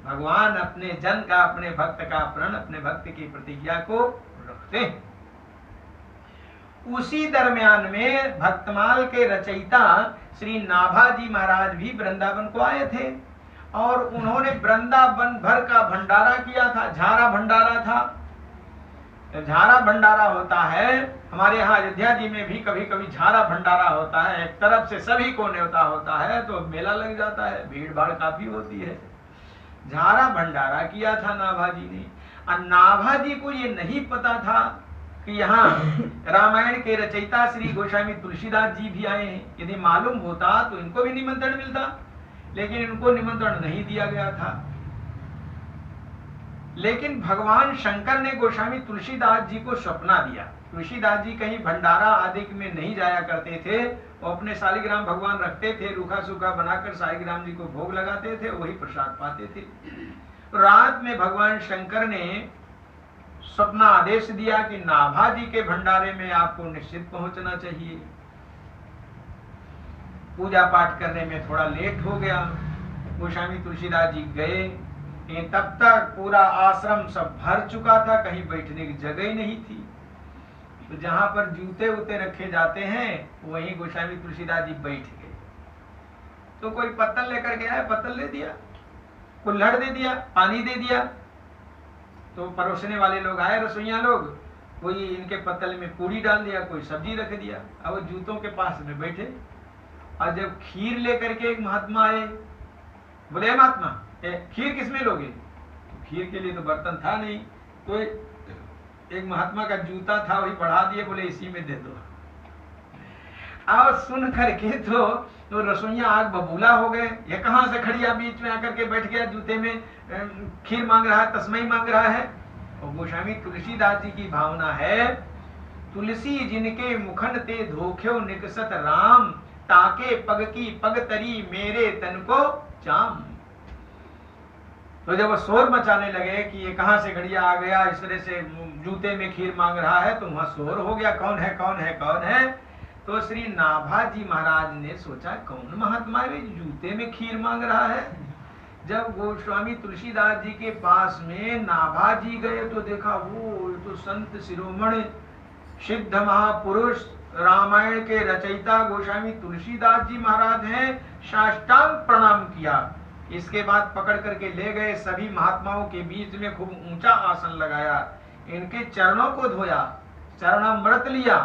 भगवान अपने जन का, अपने भक्त का प्रण, अपने भक्त की प्रतिज्ञा को रखते हैं। उसी दरमियान में भक्तमाल के रचयिता श्री नाभाजी महाराज भी वृंदावन को आए थे और उन्होंने वृंदावन भर का भंडारा किया था। झारा भंडारा था। झारा भंडारा होता है हमारे यहाँ अयोध्या जी में भी कभी कभी झारा भंडारा होता है। एक तरफ से सभी को न्योता होता है तो मेला लग जाता है, भीड़ भाड़ काफी होती है। झारा भंडारा किया था नाभाजी ने। और नाभाजी को ये नहीं पता था कि यहाँ रामायण के रचयिता श्री गोस्वामी तुलसीदास जी भी आए हैं। यदि मालूम होता तो इनको भी निमंत्रण मिलता, लेकिन इनको निमंत्रण नहीं दिया गया था। लेकिन भगवान शंकर ने गोस्वामी तुलसीदास जी को सपना दिया। तुलसीदास जी कहीं भंडारा आदि में नहीं जाया करते थे, वो अपने शालिग्राम भगवान रखते थे, रूखा सूखा बनाकर शालिग्राम जी को भोग लगाते थे, वही प्रसाद पाते थे। रात में भगवान शंकर ने सपना आदेश दिया कि नाभाजी के भंडारे में आपको निश्चित पहुंचना चाहिए। पूजा पाठ करने में थोड़ा लेट हो गया। गोस्वामी तुलसीदास जी गए, तब तक पूरा आश्रम सब भर चुका था, कहीं बैठने की जगह ही नहीं थी। तो जहां पर जूते उते रखे जाते हैं वहीं गोस्वामी तुलसीदास जी बैठ गए। तो कोई पत्तल लेकर के आया, पत्तल दे दिया, कुल्हड़ दे दिया, पानी दे दिया। तो परोसने वाले लोग आए, रसोइया लोग, कोई इनके पत्तल में पूरी डाल दिया, कोई सब्जी रख दिया। अब वो जूतों के पास में बैठे और जब खीर लेकर के एक महात्मा आए, बोले महात्मा खीर किसमें लोगे? तो खीर के लिए तो बर्तन था नहीं, तो एक महात्मा का जूता था, वही बढ़ा दिए, बोले इसी में दे दो। और सुन करके तो रसोइया आग बबूला हो गए। ये कहां से खड़िया बीच में आकर के बैठ गया, जूते में खीर मांग रहा है, तस्मई मांग रहा है। और गोस्वामी तुलसीदास जी की भावना है, तुलसी जिनके मुखन ते धोख्यो निकसत राम, ताके पग की पग तरी मेरे तन को चाम। तो जब वो शोर मचाने लगे कि ये कहां से घड़िया आ गया, इस तरह से जूते में खीर मांग रहा है, तो वहां शोर हो गया, कौन है कौन है कौन है। तो श्री नाभाजी महाराज ने सोचा कौन महात्मा है जूते में खीर मांग रहा है। जब गोस्वामी तुलसीदास जी के पास में नाभाजी गए तो देखा वो तो संत शिरोमणि सिद्ध महापुरुष रामायण के रचयिता गोस्वामी तुलसीदास जी महाराज हैं। साष्टांग प्रणाम किया। इसके बाद पकड़ करके ले गए, सभी महात्माओं के बीच में खूब ऊंचा आसन लगाया, इनके चरणों को धोया, चरणामृत लिया।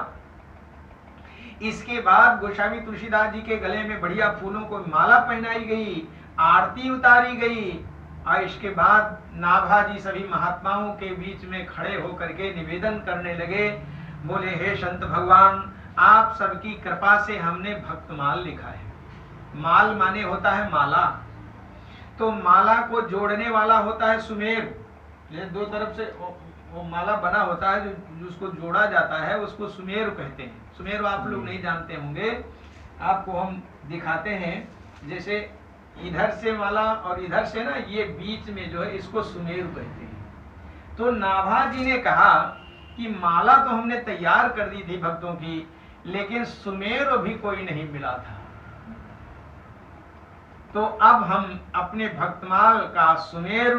इसके बाद गोस्वामी तुलसीदास जी के गले में बढ़िया फूलों को माला पहनाई गई, आरती उतारी गई। और इसके बाद नाभाजी सभी महात्माओं के बीच में खड़े होकर के निवेदन करने लगे, बोले हे संत भगवान, आप सबकी कृपा से हमने भक्तमाल लिखा है। माल माने होता है माला, तो माला को जोड़ने वाला होता है सुमेर। ये दो तरफ से वो माला बना होता है, जो उसको जोड़ा जाता है उसको सुमेर कहते हैं। सुमेर आप लोग नहीं जानते होंगे, आपको हम दिखाते हैं। जैसे इधर से माला और इधर से ना ये बीच में जो है इसको सुमेर कहते हैं। तो नाभाजी ने कहा कि माला तो हमने तैयार कर दी थी भक्तों की, लेकिन सुमेर भी कोई नहीं मिला था। तो अब हम अपने भक्तमाल का सुमेर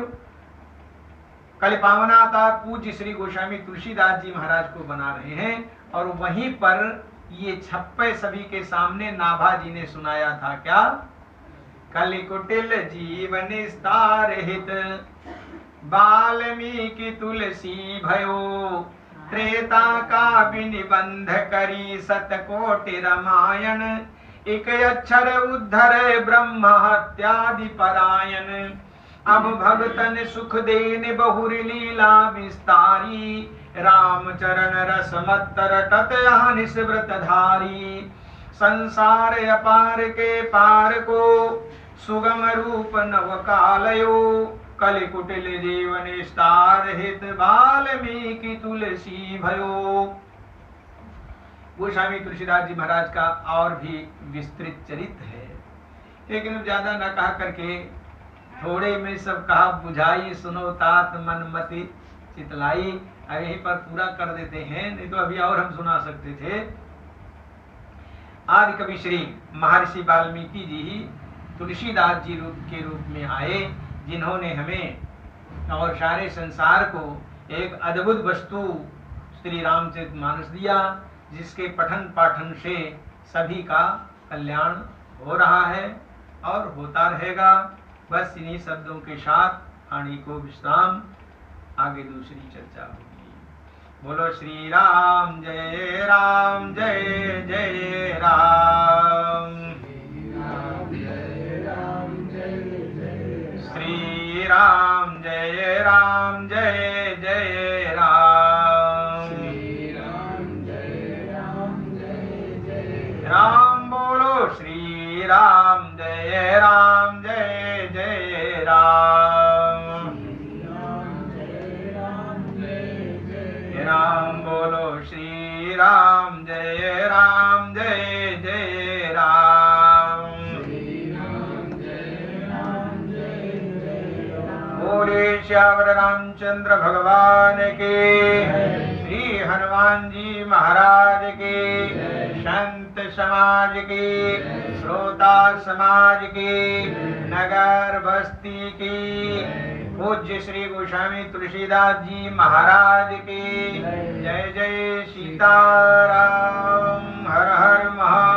कलिपावनाता पूज्य श्री गोस्वामी तुलसीदास जी महाराज को बना रहे हैं। और वहीं पर ये छप्पे सभी के सामने नाभाजी ने सुनाया था क्या? कलिकुटिल जीवन विस्तार हित, वाल्मीकि तुलसी भयो, त्रेता का विनिबंध करी सतकोटि रामायण, एक अक्षर उद्धर ब्रह्म हत्यादि परायण। अब भगतन सुख देन बहुर लीला विस्तारी, रामचरण रस मत रटत अहनिस व्रतधारी। संसार अपार के पार को सुगम रूप नव कालयो, कल कुटिल जीवन स्टार हित वाल्मीकि तुलसी भयो। गोस्वामी तुलसीदास जी महाराज का और भी विस्तृत चरित्र है, लेकिन ज्यादा न कहा करके थोड़े में सब कहा बुझाई, सुनो तात मन मति चितलाई। अब यहीं पर पूरा कर देते हैं, नहीं तो अभी और हम सुना सकते थे। आदि कवि श्री महर्षि वाल्मीकि जी ही तुलसीदास जी के रूप में आए, जिन्होंने हमें और सारे संसार को एक अद्भुत वस्तु श्री रामचरितमानस दिया, जिसके पठन पाठन से सभी का कल्याण हो रहा है और होता रहेगा। बस इन्हीं शब्दों के साथ वाणी को विश्राम, आगे दूसरी चर्चा होगी। बोलो श्री राम जय राम जय जय राम। श्री राम जय राम जय जय राम। राम बोलो श्री राम जय राम जय जय राम। राम बोलो श्री राम जय जय राम। बोले श्यावर रामचंद्र भगवान के, श्री हनुमान जी महाराज के, संत समाज के, श्रोता समाज के, नगर बस्ती की, पूज्य श्री गोस्वामी तुलसीदास जी महाराज की जय जय सीताराम। हर हर महा